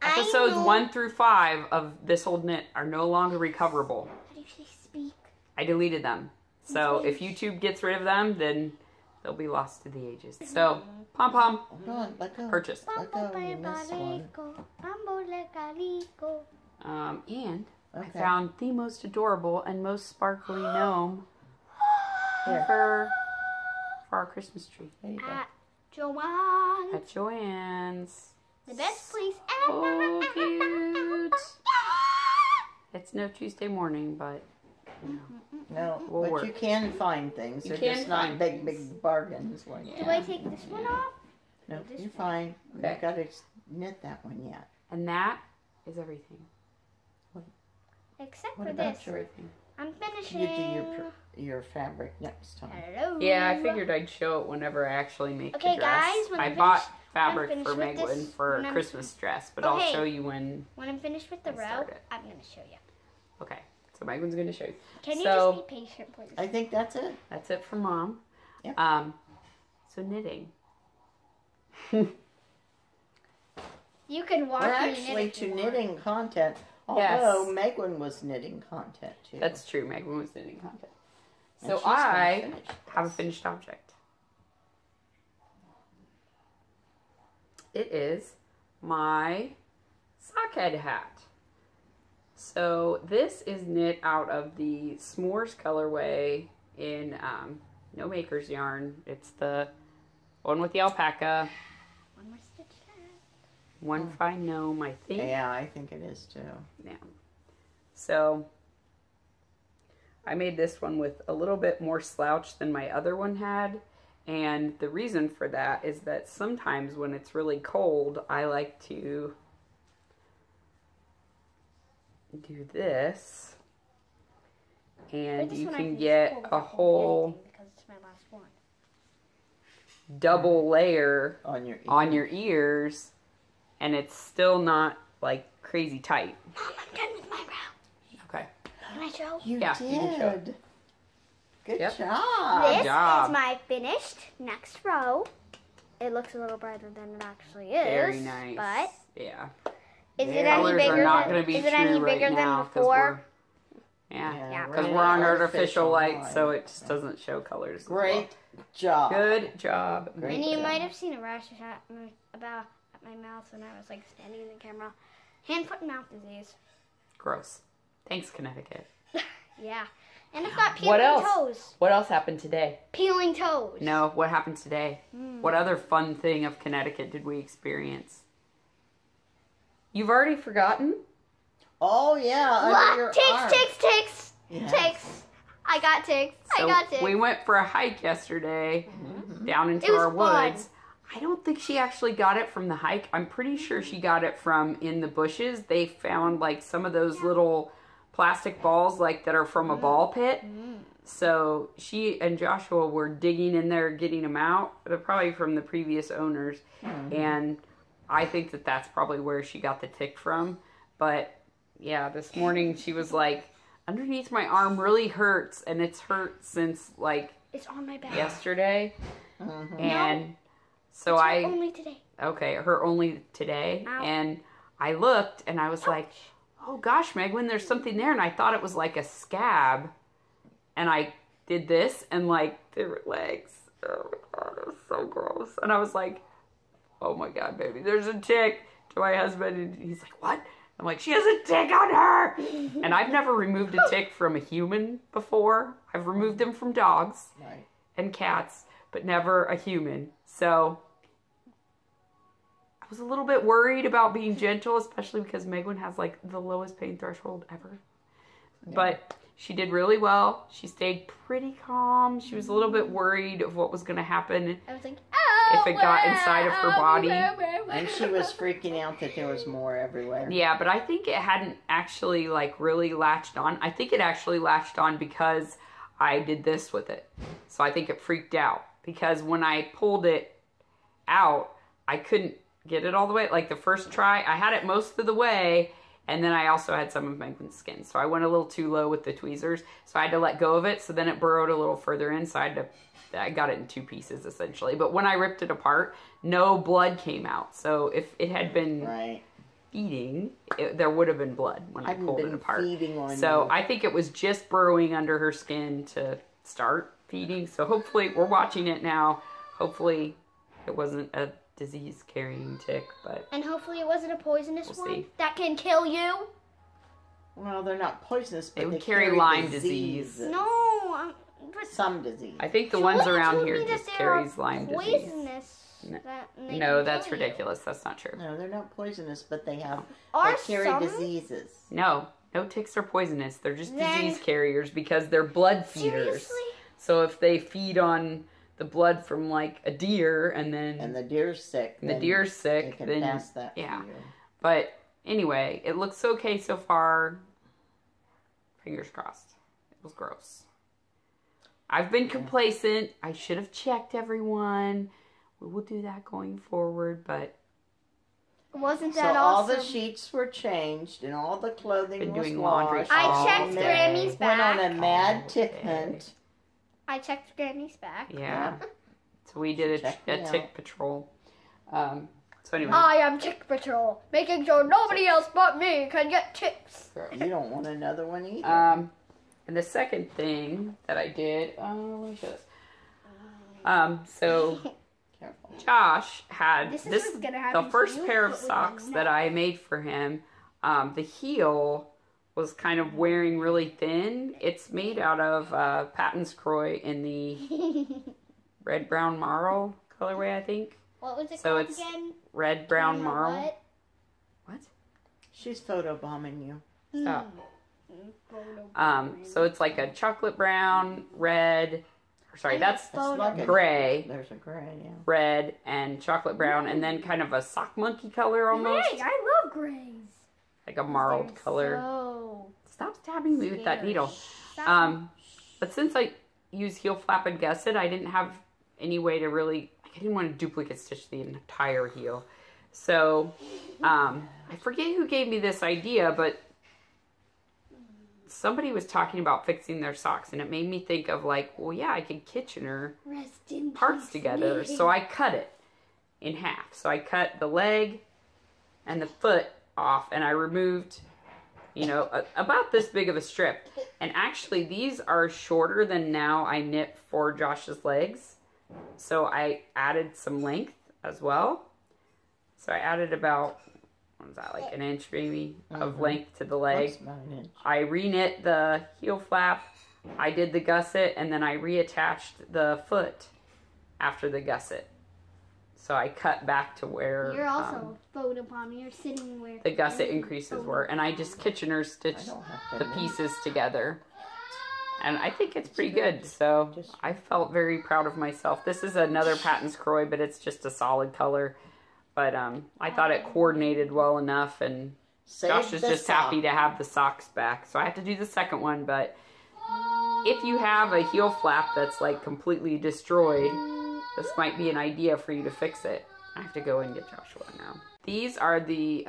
S1: Episodes 1 through 5 of this old knit are no longer recoverable.
S3: How do you say speak?
S1: I deleted them. So if YouTube gets rid of them, then they'll be lost to the ages. So, pom-pom.
S2: Hold on, let go.
S1: Purchase.
S2: Let go. You missed one.
S1: And I
S2: Okay.
S1: found the most adorable and most sparkly gnome
S2: Here.
S1: for our Christmas tree.
S2: There you go.
S3: At Joanne.
S1: At Joanne's.
S3: The best place
S1: So
S3: ever.
S1: cute. It's no Tuesday morning, but
S2: No,
S1: We'll
S2: but
S1: work.
S2: you can find things.
S1: You
S2: They're
S1: can
S2: just not
S1: find
S2: big
S1: things.
S2: bargains. When
S3: Do I take this one off?
S2: No, you're fine.
S1: Okay.
S2: You gotta knit that one yet.
S1: and that is everything.
S3: Except
S2: What
S3: for
S2: about
S3: this.
S1: Everything.
S3: I'm finishing.
S2: You do your fabric next time.
S3: Hello.
S1: Yeah, I figured I'd show it whenever I actually make
S3: Okay,
S1: the dress.
S3: guys, when
S1: I
S3: I'm
S1: bought
S3: finished-
S1: fabric
S3: I'm
S1: for
S3: finished with
S1: Meglin
S3: this,
S1: for
S3: when
S1: a
S3: I'm-
S1: Christmas dress, but
S3: Okay.
S1: I'll show you when.
S3: When I'm finished with the
S1: I
S3: row,
S1: start it.
S3: I'm going to show you.
S1: Okay, so Meglin's going to show you.
S3: Can you
S1: So-
S3: just be patient, please?
S2: I think that's it.
S1: That's it for Mom.
S2: Yep.
S1: So knitting.
S3: You can watch
S2: We're
S3: me
S2: actually
S3: knit if
S2: to
S3: you want.
S2: knitting content.
S1: Yes.
S2: Although Meglin was knitting content too.
S1: That's true. Meglin was knitting content.
S2: And
S1: So
S2: she's gonna
S1: I
S2: finish
S1: have a
S2: this.
S1: finished object. It is my sockhead hat. So this is knit out of the S'mores colorway in No Maker's yarn. It's the one with the alpaca,
S3: One more stitch left.
S1: one fine gnome, I think.
S2: Yeah, I think it is too.
S1: Yeah. So I made this one with a little bit more slouch than my other one had. And the reason for that is that sometimes when it's really cold, I like to do this. And
S3: This
S1: you
S3: one I
S1: can
S3: just
S1: get
S3: pulled
S1: a
S3: back on the
S1: whole
S3: editing because it's my last one.
S1: double layer
S2: On your
S1: on your ears. And it's still not like crazy tight.
S3: Mom, I'm done with my round.
S1: Okay.
S3: Can I show?
S2: You
S1: Yeah,
S2: did.
S1: you can show it.
S2: Good
S1: Yep.
S2: job.
S3: This
S1: job.
S3: is my finished next row. It looks a little brighter than it actually is.
S1: Very nice.
S3: But
S1: yeah.
S3: is
S2: Very
S3: it any
S1: Colors
S3: bigger
S1: are not
S3: than?
S1: going to be
S3: Is it
S1: true
S3: any
S1: right
S3: bigger
S1: now
S3: than
S1: 'cause
S3: before?
S1: Yeah,
S2: we're
S1: because
S2: in
S1: we're on artificial light,
S2: light.
S1: so it just doesn't show colors. as well.
S2: Great job.
S1: Good job.
S2: Great
S3: And you
S2: job.
S3: might have seen a rash at my mouth when I was like standing in the camera. Hand, foot, and mouth disease.
S1: Gross. Thanks, Connecticut.
S3: Yeah. And I've got
S1: What
S3: peeling
S1: else?
S3: toes.
S1: What else happened today?
S3: Peeling toes.
S1: No, what happened today? What other fun thing of Connecticut did we experience? You've already forgotten?
S2: Oh yeah, under your arm.
S3: Ticks.
S2: Yes.
S3: Ticks. I got ticks.
S1: So
S3: I got ticks.
S1: we went for a hike yesterday down into
S3: It was
S1: our
S3: fun.
S1: woods. I don't think she actually got it from the hike. I'm pretty sure she got it from in the bushes. They found like some of those little plastic balls like that are from a ball pit. So she and Joshua were digging in there, getting them out. They're probably from the previous owners. And I think that that's probably where she got the tick from. But yeah, this morning she was like, underneath my arm really hurts, and it's hurt since like
S3: It's on my back.
S1: yesterday. And so
S3: It's
S1: I
S3: only today.
S1: okay, her only today.
S3: Ow.
S1: And I looked and I was like, oh gosh, Meglin, there's something there. And I thought it was like a scab. And I did this and like there were legs. Oh my God, it was so gross. And I was like, oh my God, baby, there's a tick to my husband. And he's like, what? I'm like, she has a tick on her. And I've never removed a tick from a human before. I've removed them from dogs
S2: Right.
S1: and cats, but never a human. So I was a little bit worried about being gentle, especially because Meglin has like the lowest pain threshold ever. But she did really well. She stayed pretty calm. She was a little bit worried of what was going to happen
S3: I was like, oh,
S1: if it got inside of her body.
S2: And she was freaking out that there was more everywhere.
S1: Yeah, but I think it hadn't actually like really latched on. I think it actually latched on because I did this with it. So I think it freaked out because when I pulled it out, I couldn't get it all the way. Like the first try, I had it most of the way, and then I also had some of Megan's skin. So I went a little too low with the tweezers, so I had to let go of it. So then it burrowed a little further inside. I got it in 2 pieces essentially. But when I ripped it apart, no blood came out. So if it had been feeding, there would have been blood when I pulled it apart. So I think it was just burrowing under her skin to start feeding. So hopefully, we're watching it now. Hopefully it wasn't a disease-carrying tick, but...
S3: And hopefully it wasn't a poisonous
S1: we'll
S3: one
S1: see.
S3: That can kill you.
S2: Well, they're not poisonous, but
S1: it would
S2: they
S1: carry Lyme disease.
S3: No, but
S2: some disease.
S1: I think the ones around here just carries Lyme disease. No, that's ridiculous. That's not true.
S2: No, they're not poisonous, but they carry
S3: some?
S2: diseases.
S1: No ticks are poisonous. They're just disease carriers because they're blood feeders.
S3: Seriously?
S1: So if they feed on the blood from like a deer and
S2: the deer's sick,
S1: then
S2: they can pass that
S1: yeah.
S2: to you.
S1: But anyway, it looks okay so far. Fingers crossed. It was gross. I've been complacent. I should have checked everyone. We will do that going forward, but
S3: wasn't that
S2: all
S3: awesome?
S2: the sheets were changed and all the clothing
S1: been
S2: was
S1: doing laundry.
S2: washed.
S3: I checked
S1: day.
S3: Grammy's back.
S2: Went on a mad tick hunt.
S3: I checked Grammy's back.
S1: Yeah. So we did a tick patrol. So anyway.
S3: I am Tick Patrol, making sure nobody else but me can get ticks.
S2: You don't want another one either.
S1: And the second thing that I did, let me show this. So Josh had the first pair of socks that I made for him. The heel was kind of wearing really thin. It's made out of Patton's Croy in the red, brown, marl colorway, I think.
S3: What was it
S1: so
S3: called
S1: it's
S3: again?
S1: Red, brown, marl. What?
S2: She's photobombing you.
S1: Stop. So it's like a chocolate brown, red. Sorry, that's
S2: like
S1: gray.
S2: There's a gray, yeah.
S1: Red and chocolate brown, and then kind of a sock monkey color almost.
S3: Hey, I love grays.
S1: Like a marled color.
S3: So
S1: Stop stabbing me with that needle. But since I use heel flap and gusset, I didn't have any way to really... I didn't want to duplicate stitch the entire heel. So, I forget who gave me this idea, but somebody was talking about fixing their socks, and it made me think of like, well, yeah, I could Kitchener parts together. So I cut it in half. So I cut the leg and the foot off, and I removed, you know, about this big of a strip. And actually, these are shorter than now I knit for Josh's legs. So I added some length as well. So I added about, what is that, like an inch maybe of length to the leg. I re-knit the heel flap. I did the gusset, and then I reattached the foot after the gusset. So I cut back to where
S3: you're also photobomb. You're sitting where
S1: the gusset increases were, and I just Kitchener stitched the pieces together. And I think it's pretty good, so I felt very proud of myself. This is another Patton's Croy, but it's just a solid color. But I thought it coordinated well enough, and Josh is just happy to have the socks back. So I have to do the second one, but if you have a heel flap that's like completely destroyed, this might be an idea for you to fix it. I have to go and get Joshua now. These are the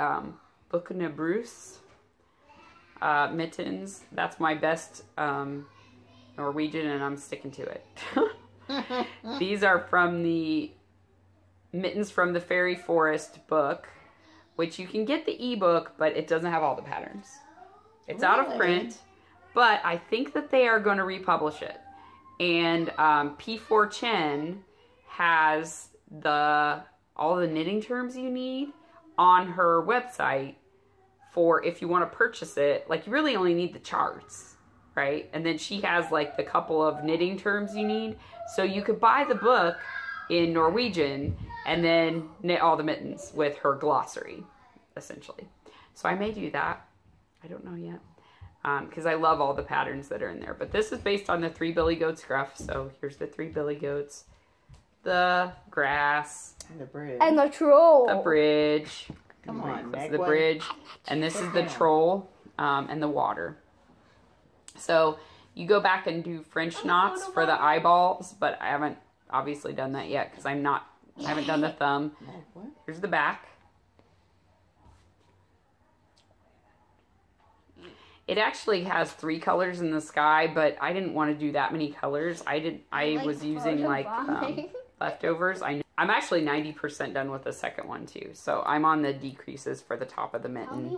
S1: Bruce mittens. That's my best Norwegian, and I'm sticking to it. These are from the Mittens from the Fairy Forest book, which you can get the ebook, but it doesn't have all the patterns. It's out of print, but I think that they are going to republish it. And P4 Chen has all the knitting terms you need on her website for if you want to purchase it. Like, you really only need the charts, right? And then she has like the couple of knitting terms you need. So you could buy the book in Norwegian and then knit all the mittens with her glossary, essentially. So I may do that. I don't know yet. Because I love all the patterns that are in there. But this is based on the 3 billy goat scruff. So here's the 3 billy goats. The grass.
S2: And the bridge.
S3: And the troll.
S1: The bridge.
S2: Come on,
S1: this is the bridge. And this is the troll and the water. So You go back and do French knots for the eyeballs, but I haven't obviously done that yet because I haven't done the thumb. Here's the back. It actually has 3 colors in the sky, but I didn't want to do that many colors. I was using like leftovers. I'm actually 90% done with the second one too. So I'm on the decreases for the top of the mitten.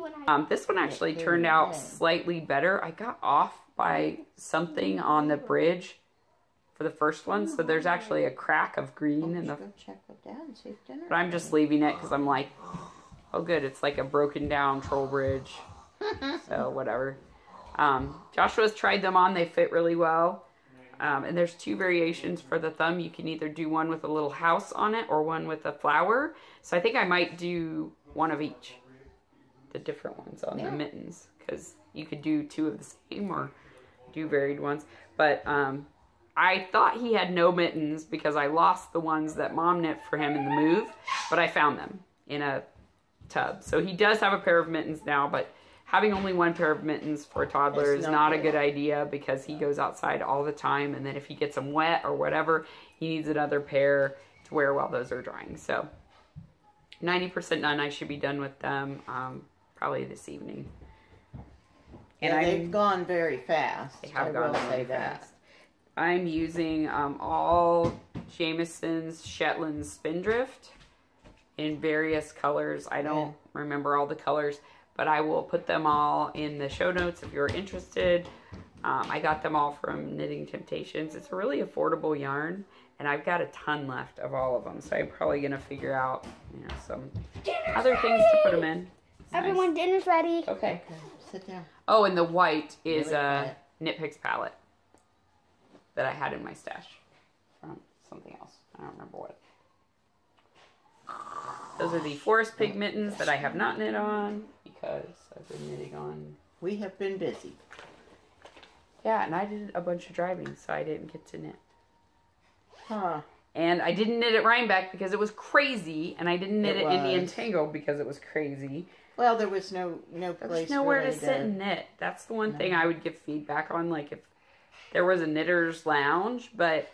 S1: This one actually turned out slightly better. I got off by something on the bridge for the first one. So there's actually a crack of green in the... But I'm just leaving it because I'm like, oh good, it's like a broken down troll bridge. So whatever. Joshua's tried them on. They fit really well. And there's 2 variations for the thumb. You can either do one with a little house on it or one with a flower. So I think I might do one of each. The different ones on the mittens. Because you could do 2 of the same or do varied ones. But I thought he had no mittens because I lost the ones that Mom knit for him in the move. But I found them in a tub. So he does have a pair of mittens now, but having only 1 pair of mittens for a toddler is not a good idea because he goes outside all the time, and then if he gets them wet or whatever, he needs another pair to wear while those are drying. So 90% done. I should be done with them probably this evening.
S2: And they've gone very fast.
S1: They have gone very fast. I'm using all Jamieson's Shetland Spindrift in various colors. I don't remember all the colors, but I will put them all in the show notes if you're interested. I got them all from Knitting Temptations. It's a really affordable yarn, and I've got a ton left of all of them, so I'm probably going to figure out, some other things to put them in.
S3: Everyone, dinner's ready.
S1: Okay.
S2: Sit down.
S1: Oh, and the white is a Knit Picks palette that I had in my stash from something else. I don't remember what. Those are the Forest Pig mittens that I have not knit on because I've been knitting on.
S2: We have been busy.
S1: Yeah, and I did a bunch of driving, so I didn't get to knit.
S2: Huh.
S1: And I didn't knit at Rhinebeck because it was crazy, and I didn't knit at Indian Tangle because it was crazy.
S2: Well, there was no place.
S1: There's nowhere to sit and knit. That's the one thing I would give feedback on. Like if there was a knitter's lounge, but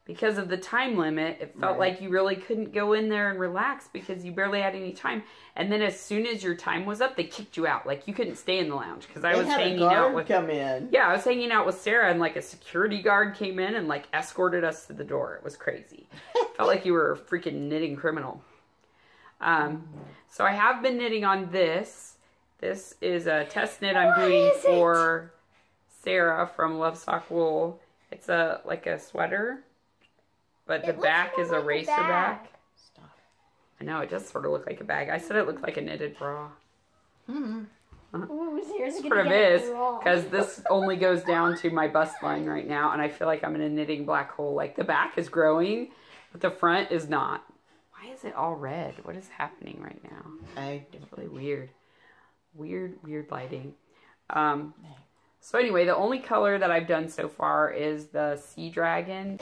S1: because of the time limit, it felt like you really couldn't go in there and relax because you barely had any time. And then as soon as your time was up, they kicked you out. Like you couldn't stay in the lounge because I was hanging out with.
S2: Come in.
S1: Yeah, I was hanging out with Sarah, and like a security guard came in and like escorted us to the door. It was crazy. Felt like you were a freaking knitting criminal. So I have been knitting on this. This is a test knit I'm doing for Sarah from Lovesock Wool. It's like a sweater. But the back is a racer back. Stop. I know, it does sort of look like a bag. I said it looked like a knitted bra.
S3: Ooh,
S1: It sort of is, because this only goes down to my bust line right now, and I feel like I'm in a knitting black hole. Like, the back is growing, but the front is not. Why is it all red? What is happening right now? It's really weird. Weird lighting. So anyway, the only color that I've done so far is the Sea Dragon.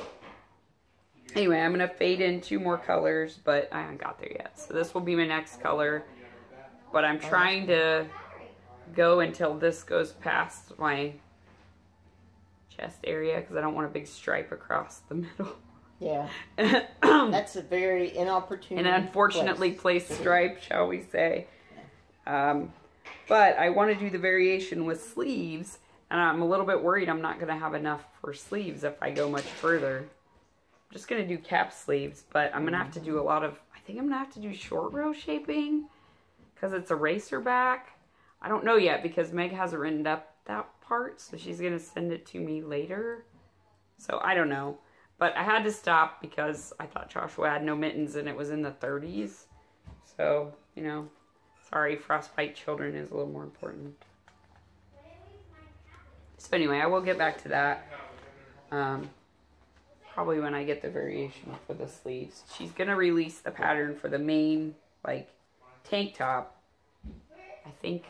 S1: Anyway, I'm going to fade in 2 more colors, but I haven't got there yet. So this will be my next color. But I'm trying to go until this goes past my chest area because I don't want a big stripe across the middle.
S2: Yeah. That's a very inopportune
S1: an unfortunately placed stripe, shall we say. But I want to do the variation with sleeves, and I'm a little bit worried I'm not going to have enough for sleeves if I go much further. I'm just going to do cap sleeves, but I'm going to have to do I think I'm going to have to do short row shaping because it's a racer back. I don't know yet because Meg hasn't written up that part, so she's going to send it to me later. So I don't know. But I had to stop because I thought Joshua had no mittens and it was in the 30s. So, sorry, frostbite children is a little more important. So anyway, I will get back to that. Probably when I get the variation for the sleeves. She's going to release the pattern for the main, tank top, I think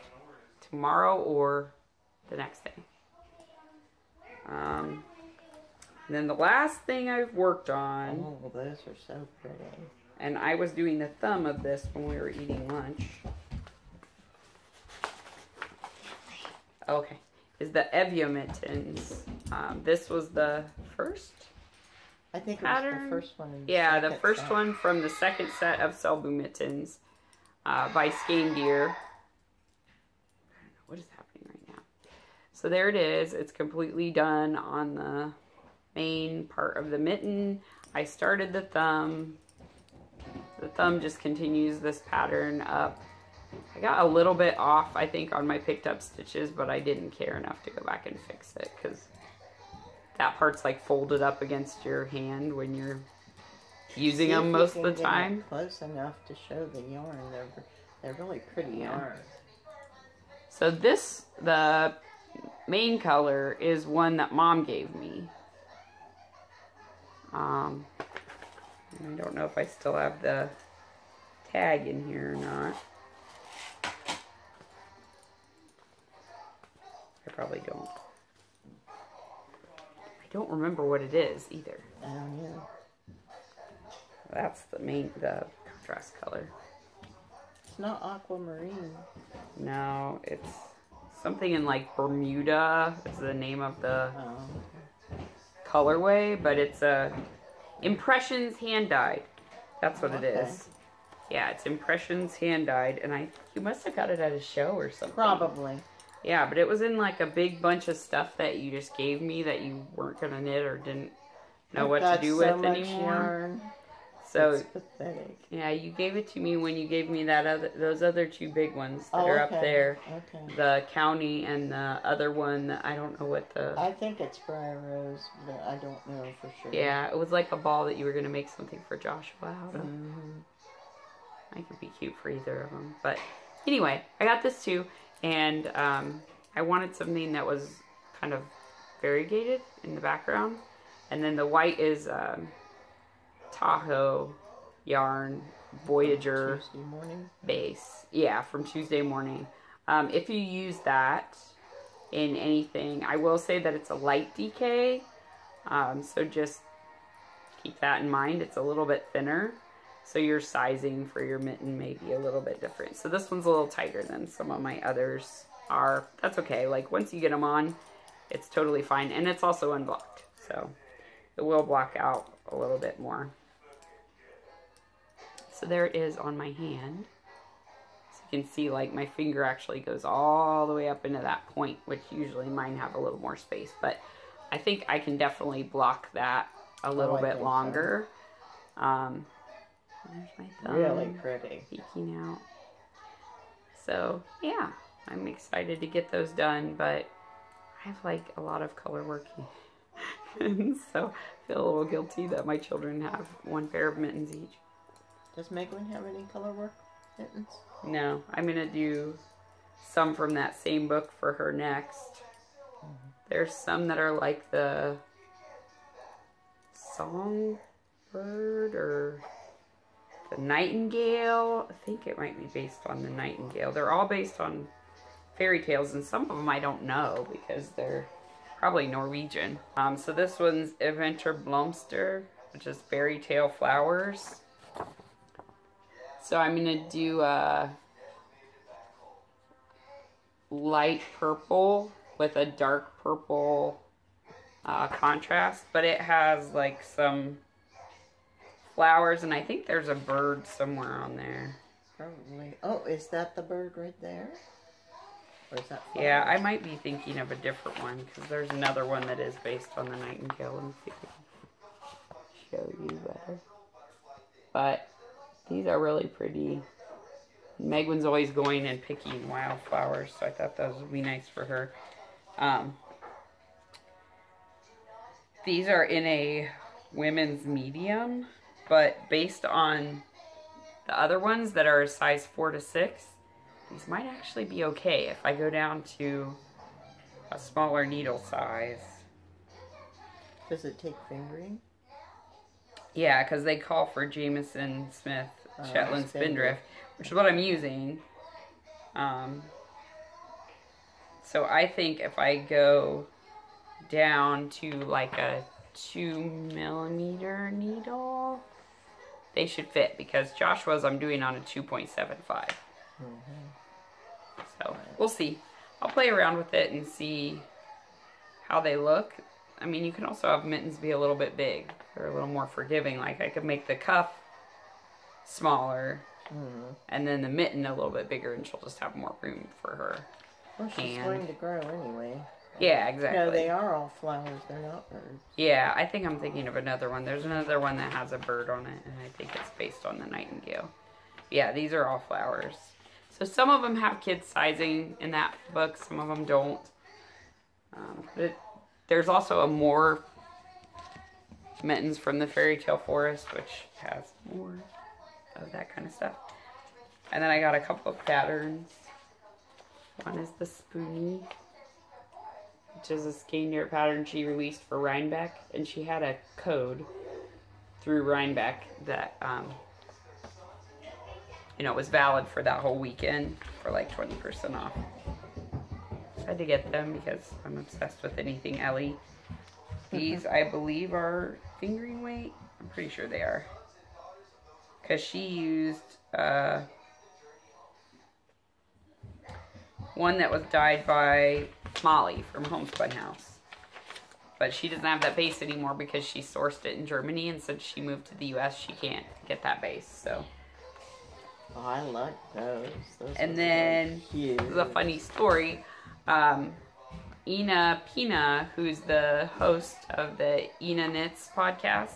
S1: tomorrow or the next day. And then the last thing I've worked on.
S2: Oh, those are so pretty.
S1: And I was doing the thumb of this when we were eating lunch. Okay. Is the Evia Mittens. This was the first
S2: I think it
S1: pattern.
S2: was the first one.
S1: Yeah, the first one from the second set of Selbu Mittens by Skein Gear. What is happening right now? So there it is. It's completely done on the main part of the mitten. I started the thumb. The thumb just continues this pattern up. I got a little bit off, I think, on my picked up stitches, but I didn't care enough to go back and fix it because that part's like folded up against your hand when you're using them most of the time.
S2: Close enough to show the yarn. They're really pretty yarn.
S1: So this, the main color, is one that Mom gave me. I don't know if I still have the tag in here or not. I probably don't. I don't remember what it is either.
S2: Oh, yeah.
S1: That's the contrast color.
S2: It's not aquamarine.
S1: No, it's something in like Bermuda is the name of the colorway, but it's Impressions hand dyed. That's what it is. Yeah, it's Impressions hand dyed, and you must have got it at a show or something.
S2: Probably.
S1: Yeah, but it was in like a big bunch of stuff that you just gave me that you weren't gonna knit or didn't know what to do with anymore.
S2: Yarn.
S1: So
S2: it's pathetic.
S1: Yeah, you gave it to me when you gave me those other two big ones that are up there.
S2: Okay.
S1: The County and the other one that I don't know what the...
S2: I think it's Briar Rose, but I don't know for sure.
S1: Yeah, it was like a ball that you were going to make something for Joshua out of. I could be cute for either of them. But anyway, I got this too, and I wanted something that was kind of variegated in the background. And then the white is... Tahoe yarn Voyager
S2: Tuesday morning
S1: base. Yeah, from Tuesday morning. If you use that in anything, I will say that it's a light DK. So just keep that in mind. It's a little bit thinner. So your sizing for your mitten may be a little bit different. So this one's a little tighter than some of my others are. That's okay. Like once you get them on, it's totally fine. And it's also unblocked. So it will block out a little bit more. So there it is on my hand. So you can see like my finger actually goes all the way up into that point, which usually mine have a little more space. But I think I can definitely block that a little bit longer. There's my thumb.
S2: Really pretty.
S1: Peeking out. So yeah, I'm excited to get those done, but I have like a lot of color working. And so I feel a little guilty that my children have one pair of mittens each.
S2: Does Meglin have any color work mittens?
S1: No, I'm going to do some from that same book for her next. There's some that are like the songbird or the nightingale. I think it might be based on the nightingale. They're all based on fairy tales, and some of them I don't know because they're probably Norwegian. So this one's Eventer Blomster, which is fairy tale flowers. So I'm going to do a light purple with a dark purple contrast, but it has like some flowers, and I think there's a bird somewhere on there.
S2: Probably. Oh, is that the bird right there? Or is that flowers?
S1: Yeah, I might be thinking of a different one, because there's another one that is based on the nightingale. Let me see if I can show you better. But these are really pretty. Megwin's always going and picking wildflowers, so I thought those would be nice for her. These are in a women's medium, but based on the other ones that are a size 4 to 6, these might actually be okay if I go down to a smaller needle size.
S2: Does it take fingering?
S1: Yeah, because they call for Jameson Smith Shetland Spindrift, which is what I'm using. So I think if I go down to like a 2mm needle, they should fit, because Joshua's I'm doing on a 2.75. So we'll see. I'll play around with it and see how they look. I mean, you can also have mittens be a little bit big. They're a little more forgiving. Like, I could make the cuff smaller, and then the mitten a little bit bigger, and she'll just have more room for her.
S2: Well, she's going to grow anyway.
S1: Yeah, exactly.
S2: No, they are all flowers. They're not birds.
S1: Yeah, I think I'm thinking of another one. There's another one that has a bird on it, and I think it's based on the nightingale. Yeah, these are all flowers. So some of them have kids sizing in that book. Some of them don't. There's also a more Mittens from the Fairy Tale Forest, which has more of that kind of stuff. And then I got a couple of patterns. One is the Spoonie, which is a skein yarn pattern she released for Rhinebeck, and she had a code through Rhinebeck that was valid for that whole weekend for like 20% off. So I had to get them because I'm obsessed with anything Ellie. These, I believe, are fingering weight. I'm pretty sure they are. Because she used one that was dyed by Molly from Homespun House. But she doesn't have that base anymore because she sourced it in Germany, and since she moved to the US, she can't get that base. So.
S2: Oh, I like those.
S1: And then, this is a funny story. Ina Pina, who's the host of the Ina Knits podcast,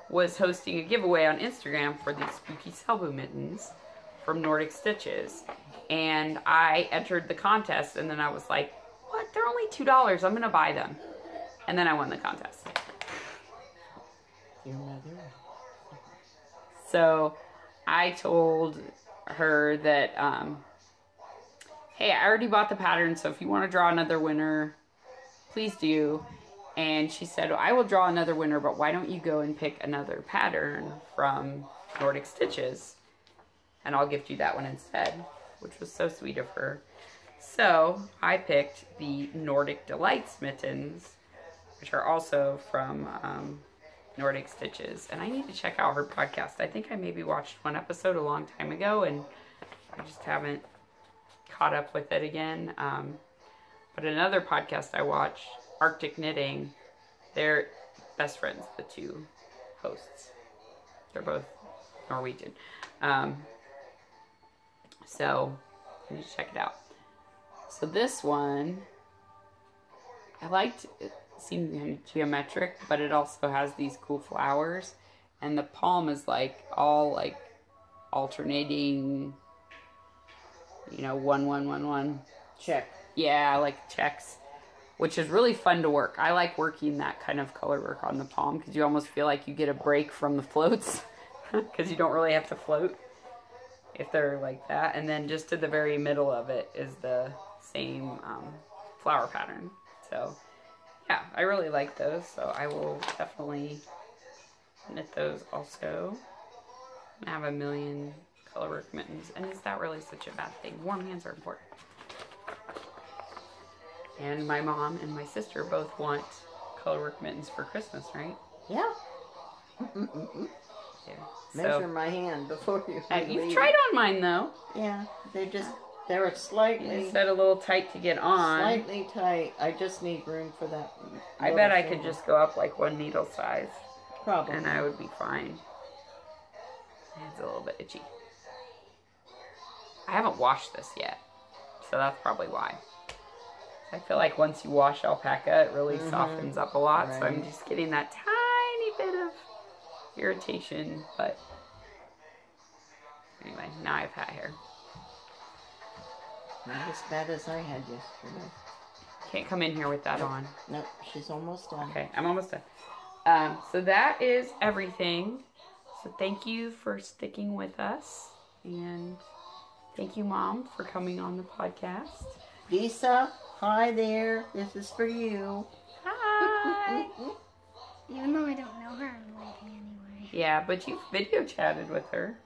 S1: was hosting a giveaway on Instagram for these spooky Selbu mittens from Nordic Stitches. And I entered the contest, and then I was like, what? They're only $2. I'm going to buy them. And then I won the contest. So I told her that, hey, I already bought the pattern, so if you want to draw another winner, please do. And she said, I will draw another winner, but why don't you go and pick another pattern from Nordic Stitches, and I'll gift you that one instead, which was so sweet of her. So I picked the Nordic Delights mittens, which are also from Nordic Stitches. And I need to check out her podcast. I think I maybe watched one episode a long time ago, and I just haven't caught up with it again. But another podcast I watch, Arctic Knitting, they're best friends, the two hosts. They're both Norwegian. So you need to check it out. So this one, I liked it. Seemed kind of geometric, but it also has these cool flowers, and the palm is like all like alternating, 1 1 1 1
S2: check.
S1: Yeah, like checks, which is really fun to work. I like working that kind of color work on the palm because you almost feel like you get a break from the floats because you don't really have to float if they're like that. And then just to the very middle of it is the same flower pattern. So yeah, I really like those, so I will definitely knit those also. I have a million colorwork mittens, and is that really such a bad thing? Warm hands are important. And my mom and my sister both want colorwork mittens for Christmas, right?
S2: Yeah.
S1: Yeah.
S2: Measure my hand before you leave.
S1: You've tried on mine, though.
S2: Yeah, they were slightly...
S1: You said a little tight to get on.
S2: Slightly tight. I just need room for that.
S1: I bet I could just go up like one needle size.
S2: Probably.
S1: And I would be fine. It's a little bit itchy. I haven't washed this yet, so that's probably why. I feel like once you wash alpaca, it really softens up a lot, right. So I'm just getting that tiny bit of irritation, but anyway, now I have hat hair.
S2: Not as bad as I had yesterday.
S1: Can't come in here with that on.
S2: Nope, she's almost done.
S1: Okay, I'm almost done. So that is everything. So thank you for sticking with us, and thank you, Mom, for coming on the podcast.
S2: Lisa, hi there. This is for you.
S1: Hi.
S3: Even though I don't know her, I'm waiting anyway.
S1: Yeah, but you video chatted with her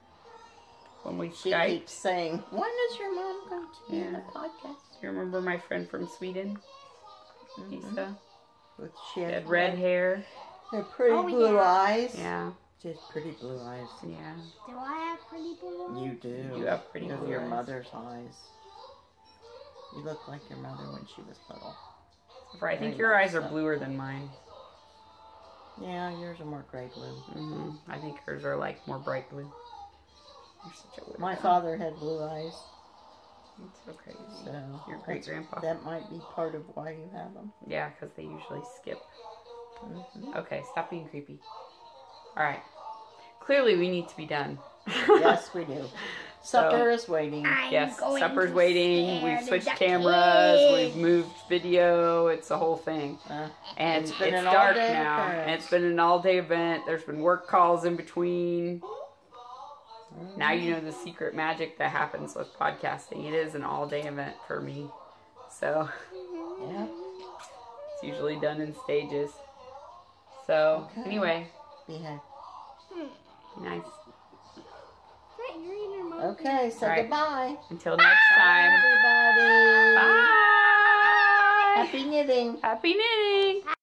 S1: when we
S2: She
S1: Skyped.
S2: keeps saying, when is your mom going to be on the podcast?
S1: You remember my friend from Sweden, Lisa?
S2: She
S1: had red hair.
S2: Her pretty blue eyes.
S1: Yeah.
S2: She has pretty blue eyes.
S1: Yeah.
S3: Do I have pretty blue eyes?
S2: You do.
S1: You have pretty blue eyes.
S2: Your mother's eyes. You look like your mother when she was little.
S1: I think your eyes are bluer than mine.
S2: Yeah, yours are more gray blue.
S1: I think hers are like more bright blue. You're such a weirdo.
S2: My father had blue eyes.
S1: It's so crazy.
S2: So
S1: your great grandpa.
S2: That might be part of why you have them.
S1: Yeah, because they usually skip. Okay, stop being creepy. All right. Clearly, we need to be done.
S2: Yes, we do. Supper is waiting.
S1: Yes, supper's waiting. We've switched cameras. We've moved video. It's a whole thing. And it's dark now. And it's been an all-day event. There's been work calls in between. Now you know the secret magic that happens with podcasting. It is an all-day event for me. So, it's usually done in stages. So, anyway.
S2: Behave.
S1: Nice.
S2: Okay, so goodbye.
S1: Until next time.
S2: Bye, everybody.
S1: Bye.
S2: Happy knitting.
S1: Happy knitting.